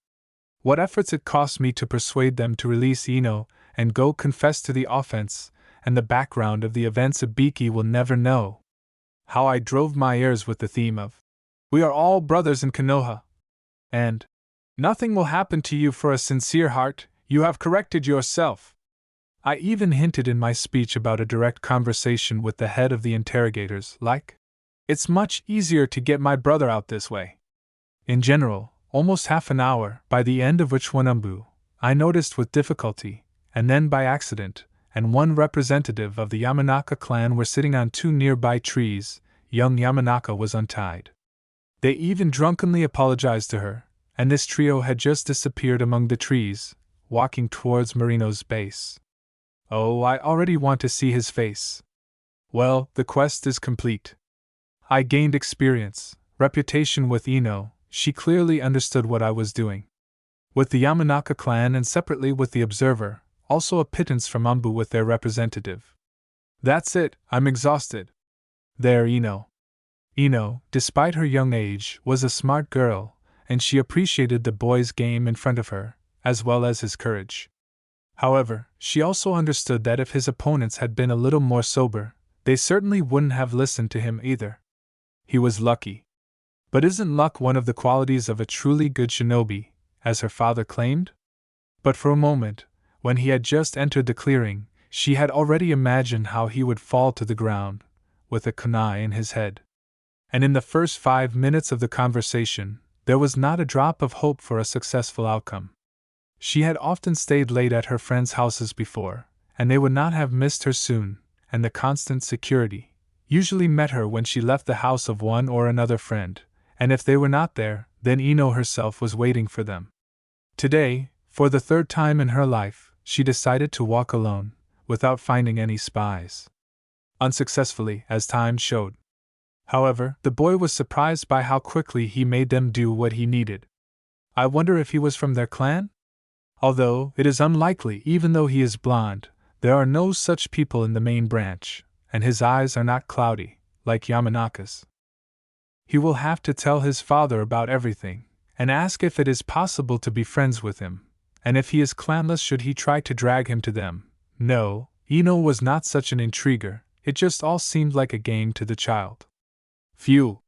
What efforts it cost me to persuade them to release Ino and go confess to the offense, and the background of the events Ibiki will never know. How I drove my ears with the theme of, "We are all brothers in Konoha," and, "Nothing will happen to you for a sincere heart, you have corrected yourself." I even hinted in my speech about a direct conversation with the head of the interrogators, like, "It's much easier to get my brother out this way." In general, almost half an hour, by the end of which one I noticed with difficulty, and then by accident, and one representative of the Yamanaka clan were sitting on two nearby trees, young Yamanaka was untied. They even drunkenly apologized to her, and this trio had just disappeared among the trees, walking towards Marino's base. Oh, I already want to see his face. Well, the quest is complete. I gained experience, reputation with Ino. She clearly understood what I was doing. With the Yamanaka clan and separately with the Observer, also a pittance from Umbu with their representative. That's it, I'm exhausted. There, Ino. Ino, despite her young age, was a smart girl, and she appreciated the boy's game in front of her, as well as his courage. However, she also understood that if his opponents had been a little more sober, they certainly wouldn't have listened to him either. He was lucky. But isn't luck one of the qualities of a truly good shinobi, as her father claimed? But for a moment, when he had just entered the clearing, she had already imagined how he would fall to the ground, with a kunai in his head. And in the first 5 minutes of the conversation, there was not a drop of hope for a successful outcome. She had often stayed late at her friends' houses before, and they would not have missed her soon, and the constant security usually met her when she left the house of one or another friend, and if they were not there, then Ino herself was waiting for them. Today, for the third time in her life, she decided to walk alone, without finding any spies. Unsuccessfully, as time showed. However, the boy was surprised by how quickly he made them do what he needed. I wonder if he was from their clan? Although it is unlikely, even though he is blonde, there are no such people in the main branch, and his eyes are not cloudy, like Yamanaka's. He will have to tell his father about everything, and ask if it is possible to be friends with him, and if he is clanless should he try to drag him to them. No, Ino was not such an intriguer, it just all seemed like a game to the child. Phew!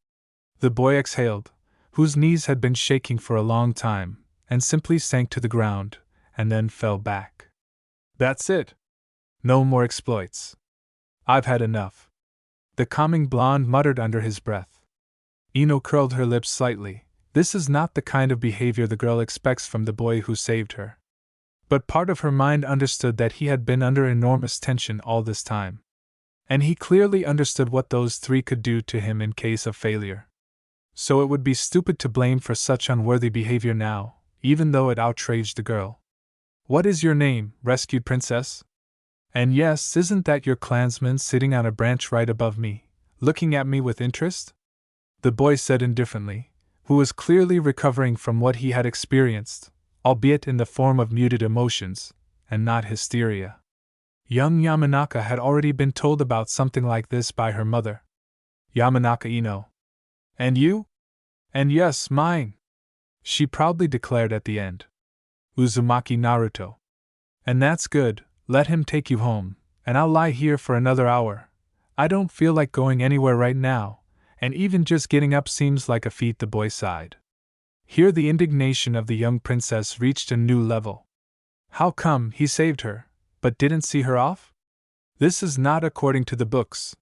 The boy exhaled, whose knees had been shaking for a long time, and simply sank to the ground, and then fell back. That's it. No more exploits. I've had enough. The calming blonde muttered under his breath. Ino curled her lips slightly. This is not the kind of behavior the girl expects from the boy who saved her. But part of her mind understood that he had been under enormous tension all this time. And he clearly understood what those three could do to him in case of failure. So it would be stupid to blame for such unworthy behavior now, even though it outraged the girl. What is your name, rescued princess? And yes, isn't that your clansman sitting on a branch right above me, looking at me with interest? The boy said indifferently, who was clearly recovering from what he had experienced, albeit in the form of muted emotions, and not hysteria. Young Yamanaka had already been told about something like this by her mother. Yamanaka Ino. And you? And yes, mine, she proudly declared at the end. Uzumaki Naruto. And that's good, let him take you home, and I'll lie here for another hour. I don't feel like going anywhere right now, and even just getting up seems like a feat, the boy sighed. Here the indignation of the young princess reached a new level. How come he saved her, but didn't see her off? This is not according to the books.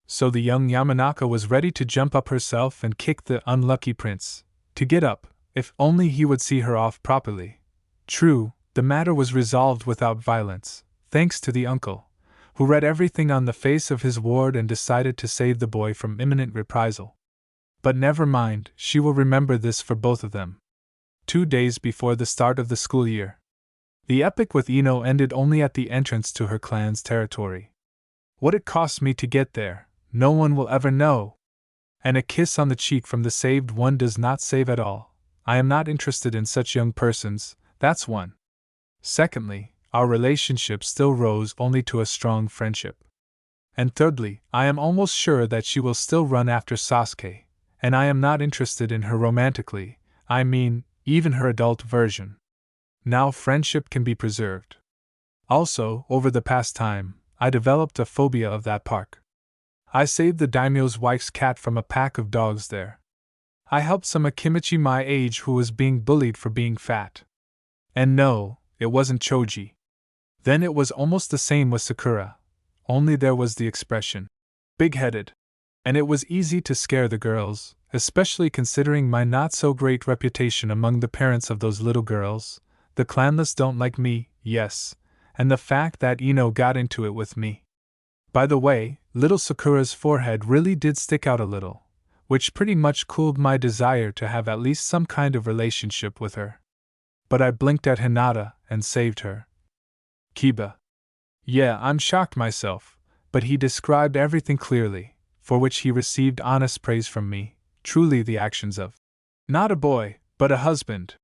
So the young Yamanaka was ready to jump up herself and kick the unlucky prince, to get up, if only he would see her off properly. True, the matter was resolved without violence, thanks to the uncle, who read everything on the face of his ward and decided to save the boy from imminent reprisal. But never mind, she will remember this for both of them. 2 days before the start of the school year. The epic with Ino ended only at the entrance to her clan's territory. What it cost me to get there, no one will ever know. And a kiss on the cheek from the saved one does not save at all. I am not interested in such young persons, that's one. Secondly, our relationship still rose only to a strong friendship. And thirdly, I am almost sure that she will still run after Sasuke, and I am not interested in her romantically, I mean, even her adult version. Now friendship can be preserved. Also, over the past time, I developed a phobia of that park. I saved the daimyo's wife's cat from a pack of dogs there. I helped some Akimichi my age who was being bullied for being fat. And no, it wasn't Choji. Then it was almost the same with Sakura, only there was the expression, big-headed. And it was easy to scare the girls, especially considering my not-so-great reputation among the parents of those little girls. The clanless don't like me, yes, and the fact that Ino got into it with me. By the way, little Sakura's forehead really did stick out a little, which pretty much cooled my desire to have at least some kind of relationship with her. But I blinked at Hinata and saved her. Kiba. Yeah, I'm shocked myself, but he described everything clearly, for which he received honest praise from me, truly the actions of not a boy, but a husband.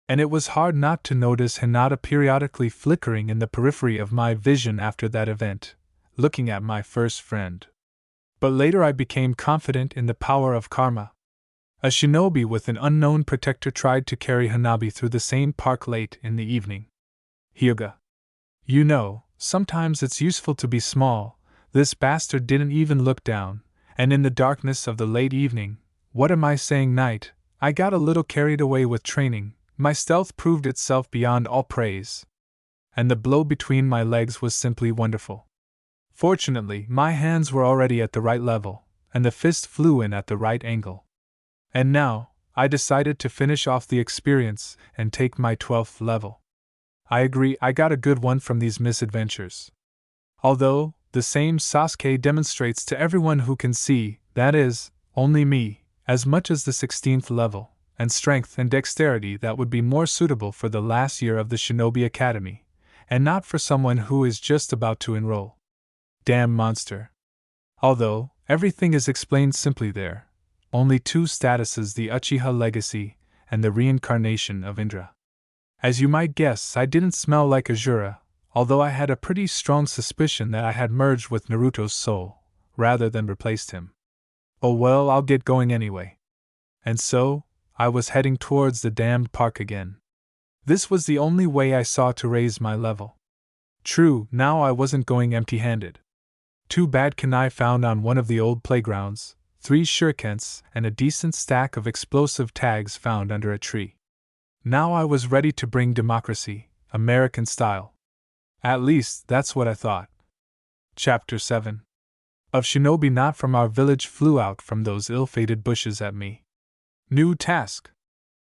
And it was hard not to notice Hinata periodically flickering in the periphery of my vision after that event, looking at my first friend. But later I became confident in the power of karma. A shinobi with an unknown protector tried to carry Hanabi through the same park late in the evening. Hyuga. You know, sometimes it's useful to be small. This bastard didn't even look down, and in the darkness of the late evening, what am I saying night, I got a little carried away with training. My stealth proved itself beyond all praise. And the blow between my legs was simply wonderful. Fortunately, my hands were already at the right level, and the fist flew in at the right angle. And now, I decided to finish off the experience and take my 12th level. I agree, I got a good one from these misadventures. Although, the same Sasuke demonstrates to everyone who can see, that is, only me, as much as the 16th level, and strength and dexterity that would be more suitable for the last year of the Shinobi Academy, and not for someone who is just about to enroll. Damn monster. Although, everything is explained simply there. Only 2 statuses, the Uchiha legacy, and the reincarnation of Indra. As you might guess, I didn't smell like Azura, although I had a pretty strong suspicion that I had merged with Naruto's soul, rather than replaced him. Oh well, I'll get going anyway. And so, I was heading towards the damned park again. This was the only way I saw to raise my level. True, now I wasn't going empty-handed. 2 bad kunai found on one of the old playgrounds, 3 shurikens, and a decent stack of explosive tags found under a tree. Now I was ready to bring democracy, American style. At least, that's what I thought. Chapter 7. Of shinobi not from our village flew out from those ill-fated bushes at me. New task.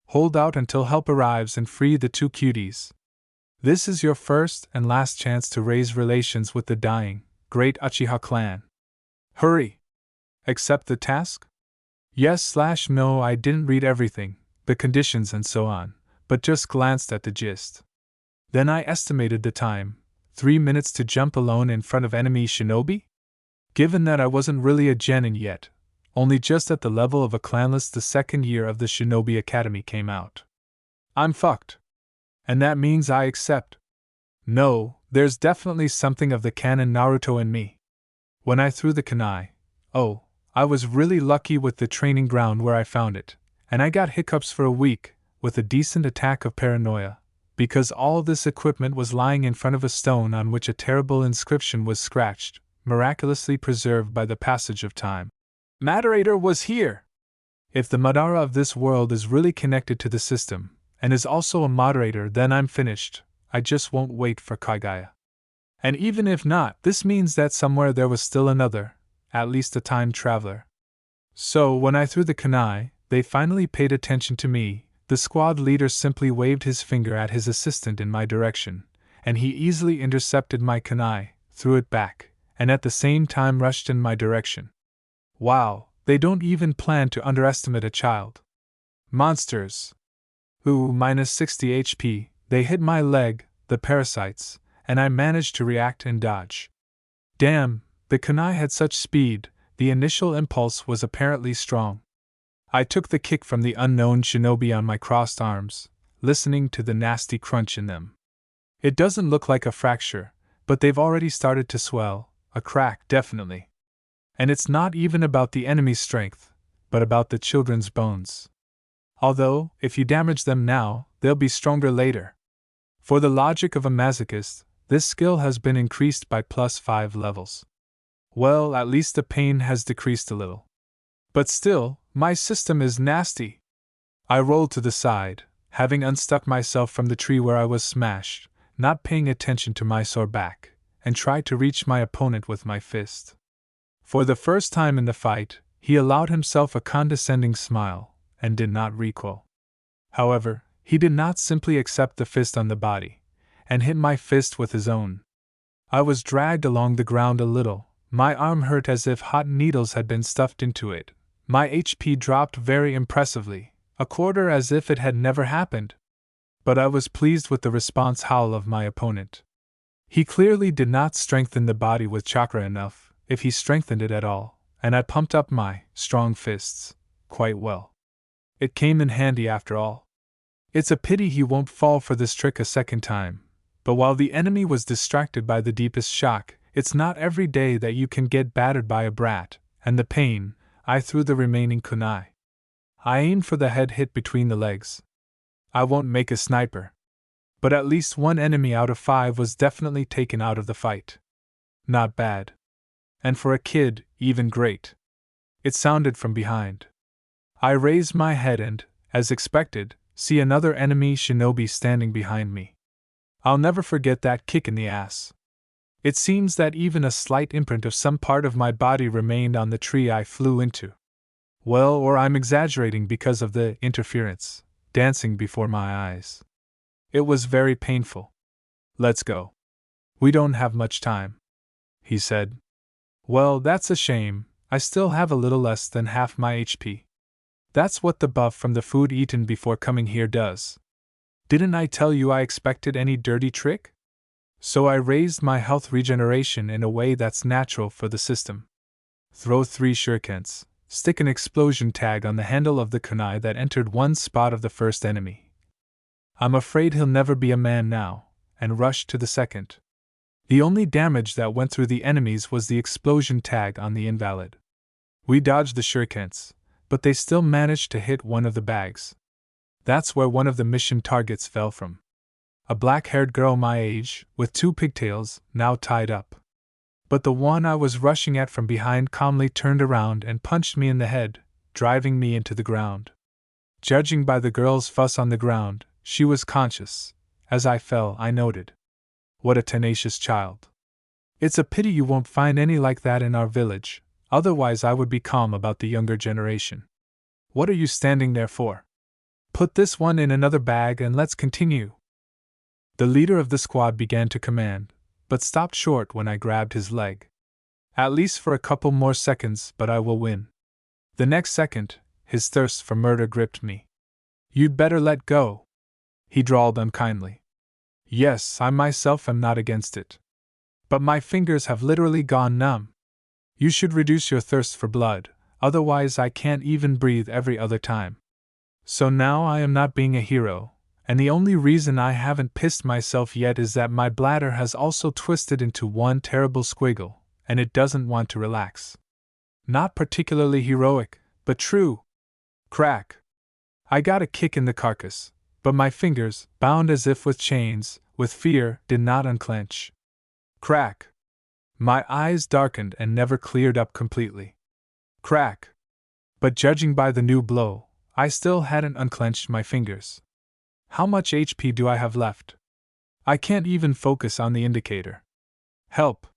Hold out until help arrives and free the 2 cuties. This is your first and last chance to raise relations with the dying, great Uchiha clan. Hurry! Accept the task? Yes/no, I didn't read everything, the conditions and so on, but just glanced at the gist. Then I estimated the time, 3 minutes to jump alone in front of enemy shinobi? Given that I wasn't really a genin yet, only just at the level of a clanless, the 2nd year of the Shinobi Academy came out. I'm fucked. And that means I accept. No, there's definitely something of the canon Naruto in me. When I threw the kunai, oh, I was really lucky with the training ground where I found it, and I got hiccups for a week, with a decent attack of paranoia, because all this equipment was lying in front of a stone on which a terrible inscription was scratched, miraculously preserved by the passage of time. Moderator was here! If the Madara of this world is really connected to the system, and is also a moderator, then I'm finished. I just won't wait for Kaguya. And even if not, this means that somewhere there was still another, at least a time traveler. So when I threw the kunai, they finally paid attention to me. The squad leader simply waved his finger at his assistant in my direction, and he easily intercepted my kunai, threw it back, and at the same time rushed in my direction. Wow, they don't even plan to underestimate a child. Monsters. Ooh, minus 60 HP, they hit my leg, the parasites, and I managed to react and dodge. Damn, the kunai had such speed, the initial impulse was apparently strong. I took the kick from the unknown shinobi on my crossed arms, listening to the nasty crunch in them. It doesn't look like a fracture, but they've already started to swell, a crack definitely. And it's not even about the enemy's strength, but about the children's bones. Although, if you damage them now, they'll be stronger later. For the logic of a masochist, this skill has been increased by +5 levels. Well, at least the pain has decreased a little. But still, my system is nasty. I rolled to the side, having unstuck myself from the tree where I was smashed, not paying attention to my sore back, and tried to reach my opponent with my fist. For the first time in the fight, he allowed himself a condescending smile, and did not recoil. However, he did not simply accept the fist on the body, and hit my fist with his own. I was dragged along the ground a little, my arm hurt as if hot needles had been stuffed into it. My HP dropped very impressively, a quarter as if it had never happened. But I was pleased with the response howl of my opponent. He clearly did not strengthen the body with chakra enough, if he strengthened it at all, and I pumped up my strong fists quite well. It came in handy after all. It's a pity he won't fall for this trick a second time, but while the enemy was distracted by the deepest shock, it's not every day that you can get battered by a brat, and the pain, I threw the remaining kunai. I aimed for the head hit between the legs. I won't make a sniper. But at least one enemy out of 5 was definitely taken out of the fight. Not bad. And for a kid, even great. It sounded from behind. I raised my head and, as expected, see another enemy shinobi standing behind me. I'll never forget that kick in the ass. It seems that even a slight imprint of some part of my body remained on the tree I flew into. Well, or I'm exaggerating because of the interference, dancing before my eyes. It was very painful. Let's go. We don't have much time, he said. Well, that's a shame, I still have a little less than half my HP. That's what the buff from the food eaten before coming here does. Didn't I tell you I expected any dirty trick? So I raised my health regeneration in a way that's natural for the system. Throw 3 shurikens, stick an explosion tag on the handle of the kunai that entered one spot of the first enemy. I'm afraid he'll never be a man now, and rush to the second. The only damage that went through the enemies was the explosion tag on the invalid. We dodged the shurikens, but they still managed to hit one of the bags. That's where one of the mission targets fell from. A black-haired girl my age, with 2 pigtails, now tied up. But the one I was rushing at from behind calmly turned around and punched me in the head, driving me into the ground. Judging by the girl's fuss on the ground, she was conscious. As I fell, I noted. What a tenacious child. It's a pity you won't find any like that in our village, otherwise I would be calm about the younger generation. What are you standing there for? Put this one in another bag and let's continue. The leader of the squad began to command, but stopped short when I grabbed his leg. At least for a couple more seconds, but I will win. The next second, his thirst for murder gripped me. You'd better let go, he drawled unkindly. Yes, I myself am not against it. But my fingers have literally gone numb. You should reduce your thirst for blood, otherwise I can't even breathe every other time. So now I am not being a hero. And the only reason I haven't pissed myself yet is that my bladder has also twisted into one terrible squiggle, and it doesn't want to relax. Not particularly heroic, but true. Crack. I got a kick in the carcass, but my fingers, bound as if with chains, with fear, did not unclench. Crack! My eyes darkened and never cleared up completely. Crack! But judging by the new blow, I still hadn't unclenched my fingers. How much HP do I have left? I can't even focus on the indicator. Help!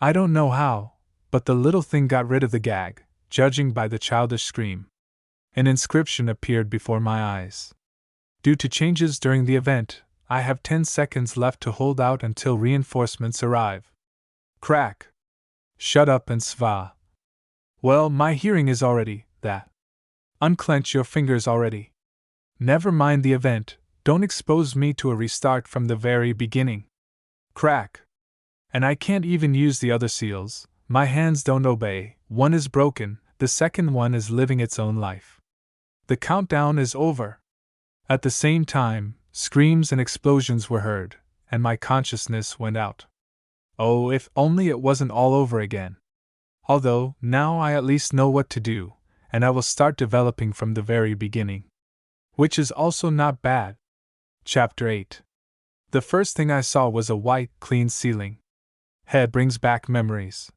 I don't know how, but the little thing got rid of the gag, judging by the childish scream. An inscription appeared before my eyes. Due to changes during the event, I have 10 seconds left to hold out until reinforcements arrive. Crack! Shut up and sva. Well, my hearing is already that. Unclench your fingers already. Never mind the event, don't expose me to a restart from the very beginning. Crack! And I can't even use the other seals, my hands don't obey, one is broken, the second one is living its own life. The countdown is over. At the same time, screams and explosions were heard, and my consciousness went out. Oh, if only it wasn't all over again. Although, now I at least know what to do, and I will start developing from the very beginning. Which is also not bad. Chapter 8. The first thing I saw was a white, clean ceiling. Head brings back memories.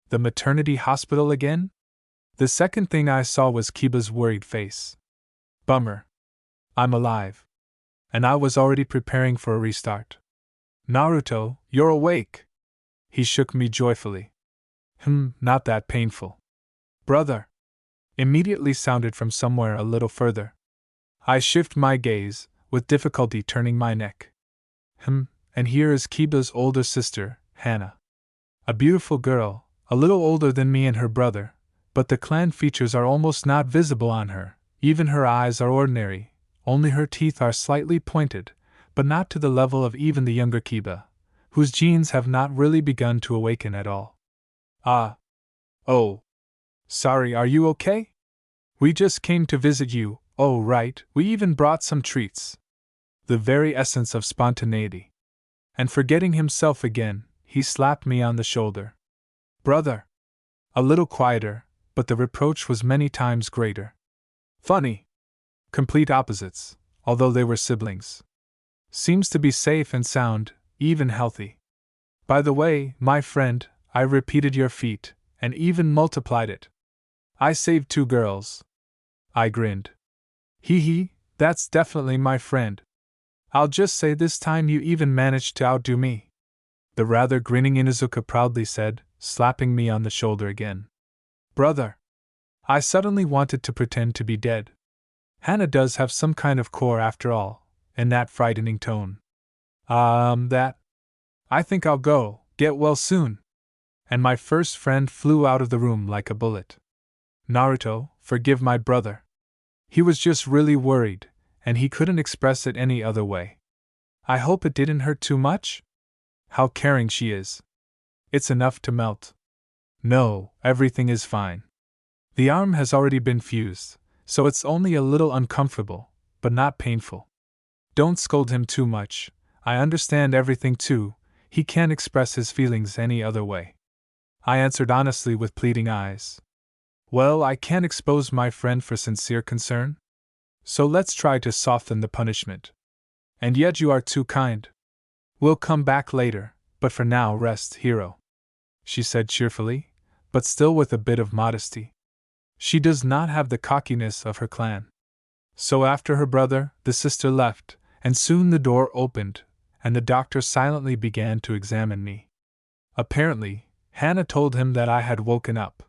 The maternity hospital again? The second thing I saw was Kiba's worried face. Bummer. I'm alive. And I was already preparing for a restart. Naruto, you're awake. He shook me joyfully. Not that painful. Brother. Immediately sounded from somewhere a little further. I shift my gaze, with difficulty turning my neck. And here is Kiba's older sister, Hana. A beautiful girl, a little older than me and her brother, but the clan features are almost not visible on her, even her eyes are ordinary, only her teeth are slightly pointed, but not to the level of even the younger Kiba, whose genes have not really begun to awaken at all. Ah. Oh. Sorry, are you okay? We just came to visit you, oh right, we even brought some treats. The very essence of spontaneity. And forgetting himself again, he slapped me on the shoulder. Brother. A little quieter, but the reproach was many times greater. Funny. Complete opposites, although they were siblings. Seems to be safe and sound, even healthy. By the way, my friend, I repeated your feat, and even multiplied it. I saved 2 girls. I grinned. Hee hee, that's definitely my friend. I'll just say this time you even managed to outdo me. The rather grinning Inuzuka proudly said, slapping me on the shoulder again. Brother. I suddenly wanted to pretend to be dead. Hana does have some kind of core after all, in that frightening tone. That. I think I'll go, get well soon. And my first friend flew out of the room like a bullet. Naruto, forgive my brother. He was just really worried, and he couldn't express it any other way. I hope it didn't hurt too much? How caring she is. It's enough to melt. No, everything is fine. The arm has already been fused, so it's only a little uncomfortable, but not painful. Don't scold him too much, I understand everything too, he can't express his feelings any other way. I answered honestly with pleading eyes. Well, I can't expose my friend for sincere concern. So let's try to soften the punishment. And yet you are too kind. We'll come back later, but for now rest, hero. She said cheerfully, but still with a bit of modesty. She does not have the cockiness of her clan. So after her brother, the sister left, and soon the door opened, and the doctor silently began to examine me. Apparently, Hana told him that I had woken up.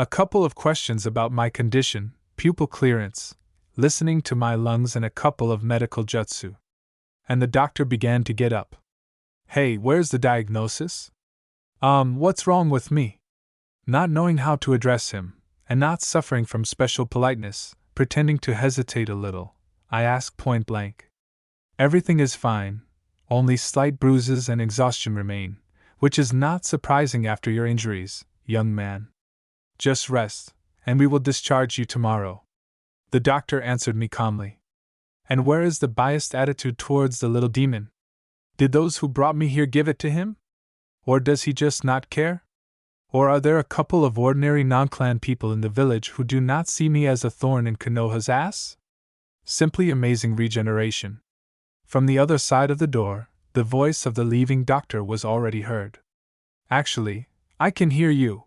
A couple of questions about my condition, pupil clearance, listening to my lungs, and a couple of medical jutsu. And the doctor began to get up. Hey, where's the diagnosis? What's wrong with me? Not knowing how to address him, and not suffering from special politeness, pretending to hesitate a little, I asked point blank. Everything is fine, only slight bruises and exhaustion remain, which is not surprising after your injuries, young man. Just rest, and we will discharge you tomorrow. The doctor answered me calmly. And where is the biased attitude towards the little demon? Did those who brought me here give it to him? Or does he just not care? Or are there a couple of ordinary non-clan people in the village who do not see me as a thorn in Konoha's ass? Simply amazing regeneration. From the other side of the door, the voice of the leaving doctor was already heard. Actually, I can hear you.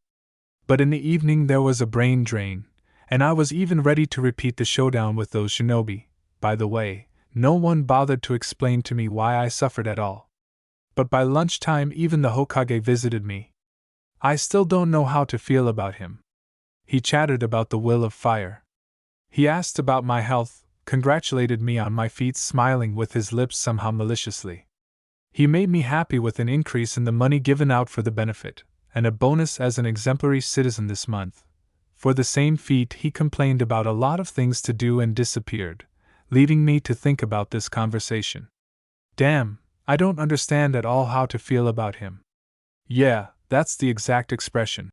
But in the evening there was a brain drain, and I was even ready to repeat the showdown with those shinobi. By the way, no one bothered to explain to me why I suffered at all. But by lunchtime even the Hokage visited me. I still don't know how to feel about him. He chattered about the will of fire. He asked about my health, congratulated me on my feats, smiling with his lips somehow maliciously. He made me happy with an increase in the money given out for the benefit, and a bonus as an exemplary citizen this month. For the same feat he complained about a lot of things to do and disappeared, leading me to think about this conversation. Damn, I don't understand at all how to feel about him. Yeah, that's the exact expression.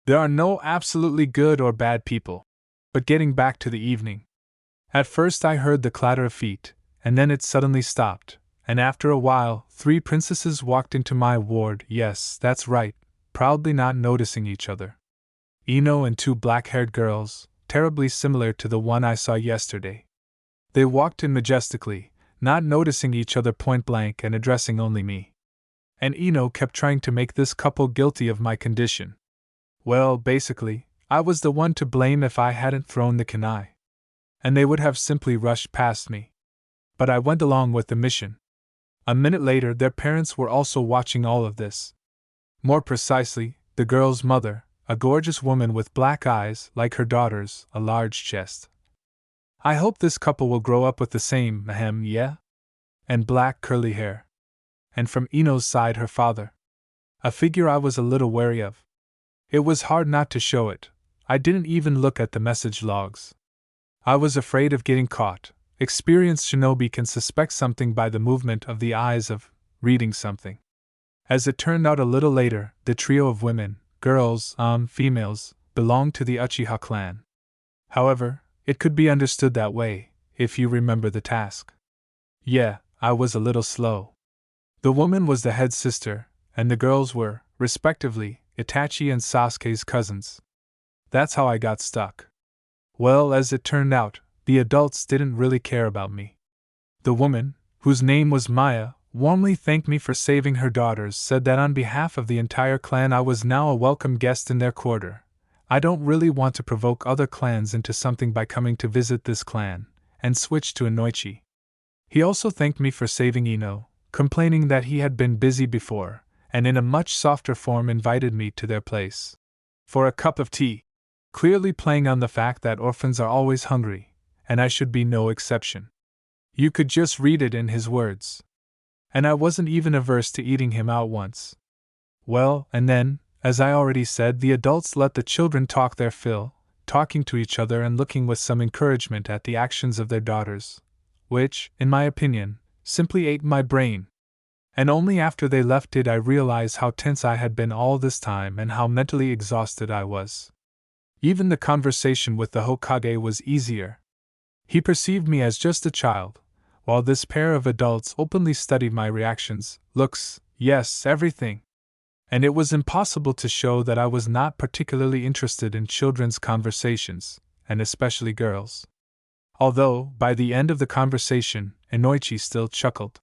There are no absolutely good or bad people. But getting back to the evening. At first I heard the clatter of feet, and then it suddenly stopped, and after a while 3 princesses walked into my ward. Yes, that's right, proudly not noticing each other. Ino and 2 black-haired girls, terribly similar to the one I saw yesterday. They walked in majestically, not noticing each other point blank and addressing only me. And Ino kept trying to make this couple guilty of my condition. Well, basically, I was the one to blame if I hadn't thrown the kunai. And they would have simply rushed past me. But I went along with the mission. A minute later, their parents were also watching all of this. More precisely, the girl's mother, a gorgeous woman with black eyes like her daughter's, a large chest. I hope this couple will grow up with the same, yeah? And black curly hair. And from Ino's side, her father. A figure I was a little wary of. It was hard not to show it. I didn't even look at the message logs. I was afraid of getting caught. Experienced shinobi can suspect something by the movement of the eyes of reading something. As it turned out a little later, the trio of women, girls, females, belonged to the Uchiha clan. However, it could be understood that way, if you remember the task. Yeah, I was a little slow. The woman was the head sister, and the girls were, respectively, Itachi and Sasuke's cousins. That's how I got stuck. Well, as it turned out, the adults didn't really care about me. The woman, whose name was Maya, warmly thanked me for saving her daughters, said that on behalf of the entire clan I was now a welcome guest in their quarter. I don't really want to provoke other clans into something by coming to visit this clan, and switch to Inoichi. He also thanked me for saving Ino, complaining that he had been busy before, and in a much softer form invited me to their place. For a cup of tea. Clearly playing on the fact that orphans are always hungry, and I should be no exception. You could just read it in his words. And I wasn't even averse to eating him out once. Well, and then, as I already said, the adults let the children talk their fill, talking to each other and looking with some encouragement at the actions of their daughters, which, in my opinion, simply ate my brain. And only after they left did I realize how tense I had been all this time and how mentally exhausted I was. Even the conversation with the Hokage was easier. He perceived me as just a child, while this pair of adults openly studied my reactions, looks, yes, everything. And it was impossible to show that I was not particularly interested in children's conversations, and especially girls. Although, by the end of the conversation, Inoichi still chuckled.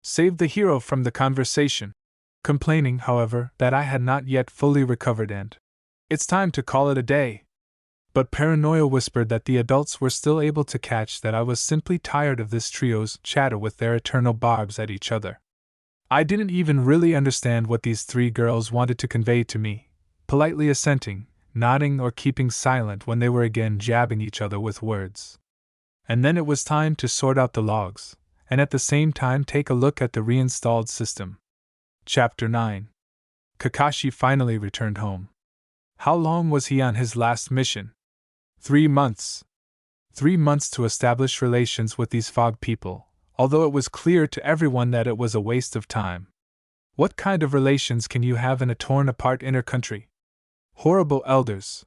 Saved the hero from the conversation, complaining, however, that I had not yet fully recovered and it's time to call it a day. But paranoia whispered that the adults were still able to catch that I was simply tired of this trio's chatter with their eternal barbs at each other. I didn't even really understand what these 3 girls wanted to convey to me, politely assenting, nodding or keeping silent when they were again jabbing each other with words. And then it was time to sort out the logs, and at the same time take a look at the reinstalled system. Chapter 9. Kakashi finally returned home. How long was he on his last mission? 3 months. 3 months to establish relations with these fog people, although it was clear to everyone that it was a waste of time. What kind of relations can you have in a torn-apart inner country? Horrible elders.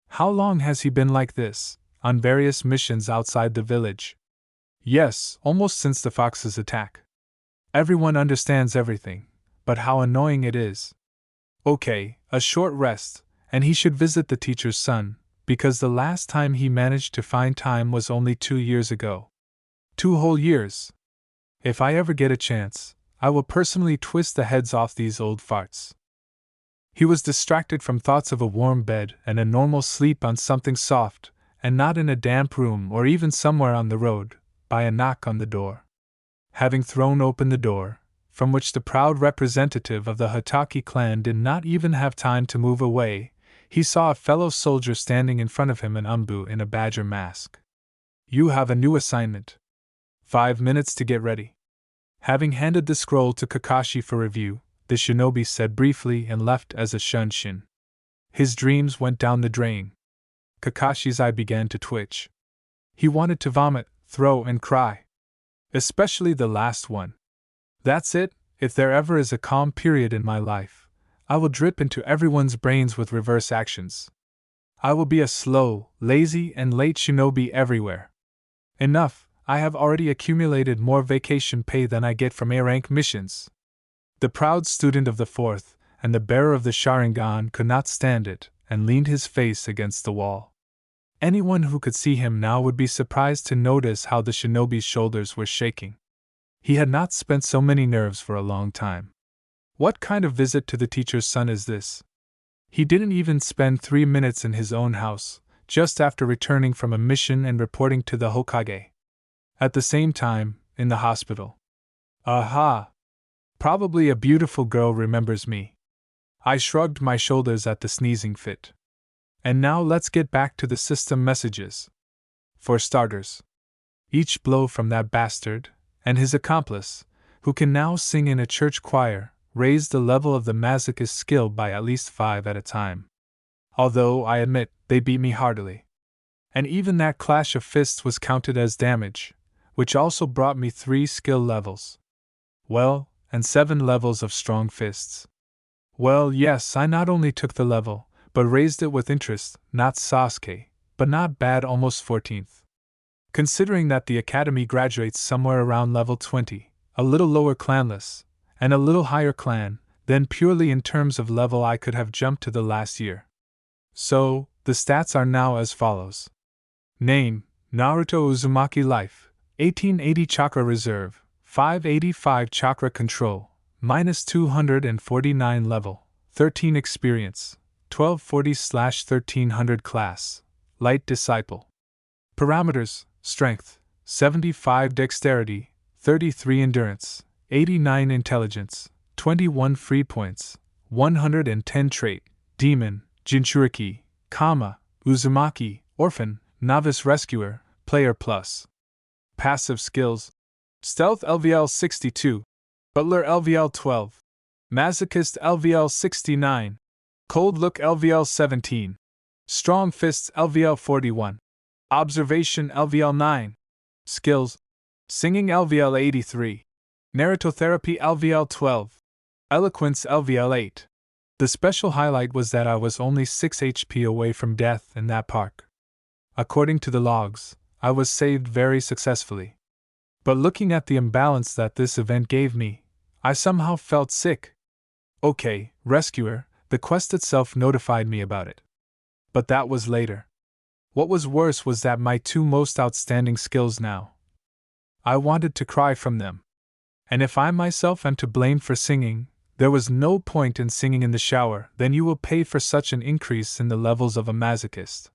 How long has he been like this, on various missions outside the village? Yes, almost since the fox's attack. Everyone understands everything, but how annoying it is. Okay, a short rest, and he should visit the teacher's son, because the last time he managed to find time was only 2 years ago. 2 whole years. If I ever get a chance, I will personally twist the heads off these old farts. He was distracted from thoughts of a warm bed and a normal sleep on something soft, and not in a damp room or even somewhere on the road, by a knock on the door. Having thrown open the door, from which the proud representative of the Hokage clan did not even have time to move away, he saw a fellow soldier standing in front of him, an umbu in a badger mask. You have a new assignment. 5 minutes to get ready. Having handed the scroll to Kakashi for review, the shinobi said briefly and left as a shunshin. His dreams went down the drain. Kakashi's eye began to twitch. He wanted to vomit, throw, and cry. Especially the last one. That's it, if there ever is a calm period in my life, I will drip into everyone's brains with reverse actions. I will be a slow, lazy, and late shinobi everywhere. Enough, I have already accumulated more vacation pay than I get from A-rank missions. The proud student of the 4th, and the bearer of the Sharingan could not stand it, and leaned his face against the wall. Anyone who could see him now would be surprised to notice how the shinobi's shoulders were shaking. He had not spent so many nerves for a long time. What kind of visit to the teacher's son is this? He didn't even spend 3 minutes in his own house, just after returning from a mission and reporting to the Hokage. At the same time, in the hospital. Aha! Probably a beautiful girl remembers me. I shrugged my shoulders at the sneezing fit. And now let's get back to the system messages. For starters, each blow from that bastard, and his accomplice, who can now sing in a church choir, raised the level of the masochist skill by at least 5 at a time. Although, I admit, they beat me heartily. And even that clash of fists was counted as damage, which also brought me 3 skill levels. Well, and 7 levels of strong fists. Well, yes, I not only took the level, but raised it with interest, not Sasuke, but not bad, almost 14th. Considering that the academy graduates somewhere around level 20, a little lower clanless, and a little higher clan, then purely in terms of level I could have jumped to the last year. So, the stats are now as follows. Name, Naruto Uzumaki Life, 1880 Chakra Reserve, 585 Chakra Control, minus 249 level, 13 Experience, 1240/1300 Class, Light Disciple. Parameters, Strength, 75 Dexterity, 33 Endurance, 89 Intelligence, 21 Free Points, 110 Trait, Demon, Jinchuriki, Uzumaki, Orphan, Novice Rescuer, Player Plus. Passive Skills, Stealth LVL 62, Butler LVL 12, Masochist LVL 69, Cold Look LVL 17, Strong Fists LVL 41, Observation LVL 9, Skills, Singing LVL 83, Narratotherapy LVL 12, Eloquence LVL 8. The special highlight was that I was only 6 HP away from death in that park. According to the logs, I was saved very successfully. But looking at the imbalance that this event gave me, I somehow felt sick. Okay, Rescuer, the quest itself notified me about it. But that was later. What was worse was that my 2 most outstanding skills now. I wanted to cry from them. And if I myself am to blame for singing, there was no point in singing in the shower, then you will pay for such an increase in the levels of a masochist.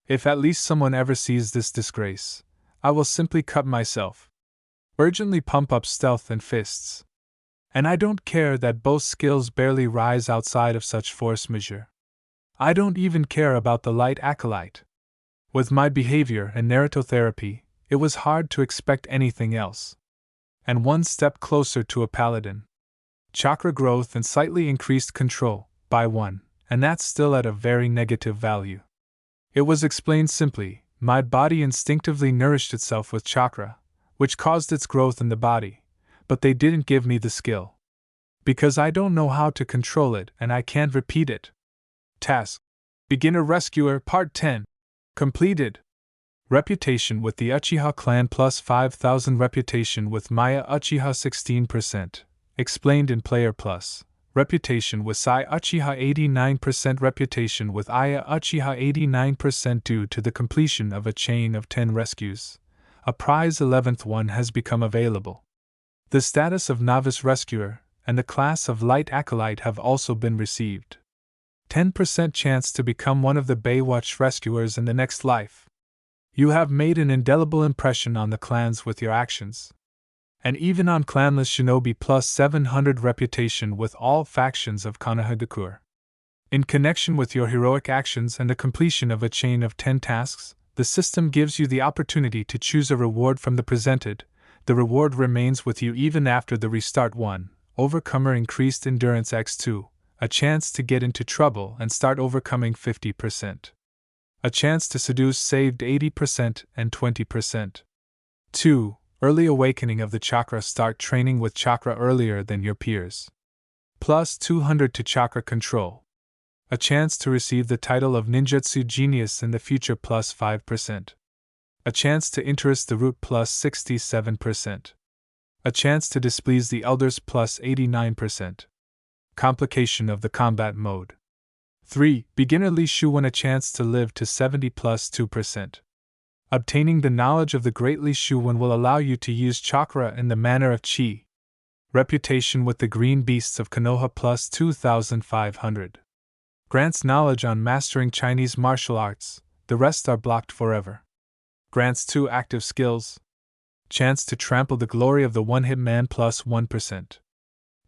If at least someone ever sees this disgrace, I will simply cut myself. Urgently pump up stealth and fists. And I don't care that both skills barely rise outside of such force majeure. I don't even care about the light acolyte. With my behavior and narratotherapy, it was hard to expect anything else. And one step closer to a paladin. Chakra growth and slightly increased control, by 1, and that's still at a very negative value. It was explained simply, my body instinctively nourished itself with chakra, which caused its growth in the body, but they didn't give me the skill. Because I don't know how to control it and I can't repeat it. Task: Beginner Rescuer Part 10. Completed. Reputation with the Uchiha clan plus 5,000 reputation with Maya Uchiha 16%. Explained in Player Plus. Reputation with Sai Uchiha 89%. Reputation with Aya Uchiha 89% due to the completion of a chain of 10 rescues. a prize 11th one has become available. The status of Novice Rescuer and the class of Light Acolyte have also been received. 10% chance to become one of the Baywatch Rescuers in the next life. You have made an indelible impression on the clans with your actions. And even on clanless shinobi plus 700 reputation with all factions of Konoha. In connection with your heroic actions and the completion of a chain of 10 tasks, the system gives you the opportunity to choose a reward from the presented. The reward remains with you even after the restart 1. Overcomer increased endurance x2, a chance to get into trouble and start overcoming 50%. A chance to seduce saved 80% and 20%. 2. Early awakening of the chakra, start training with chakra earlier than your peers. Plus 200 to chakra control. A chance to receive the title of ninjutsu genius in the future plus 5%. A chance to interest the root plus 67%. A chance to displease the elders plus 89%. Complication of the combat mode. 3. Beginner Li Shuwen, a chance to live to 70 plus 2%. Obtaining the knowledge of the Great Li Shuwen will allow you to use chakra in the manner of chi. Reputation with the Green Beasts of Konoha plus 2,500. Grants knowledge on mastering Chinese martial arts, the rest are blocked forever. Grants 2 active skills. Chance to trample the glory of the one-hit man plus 1%.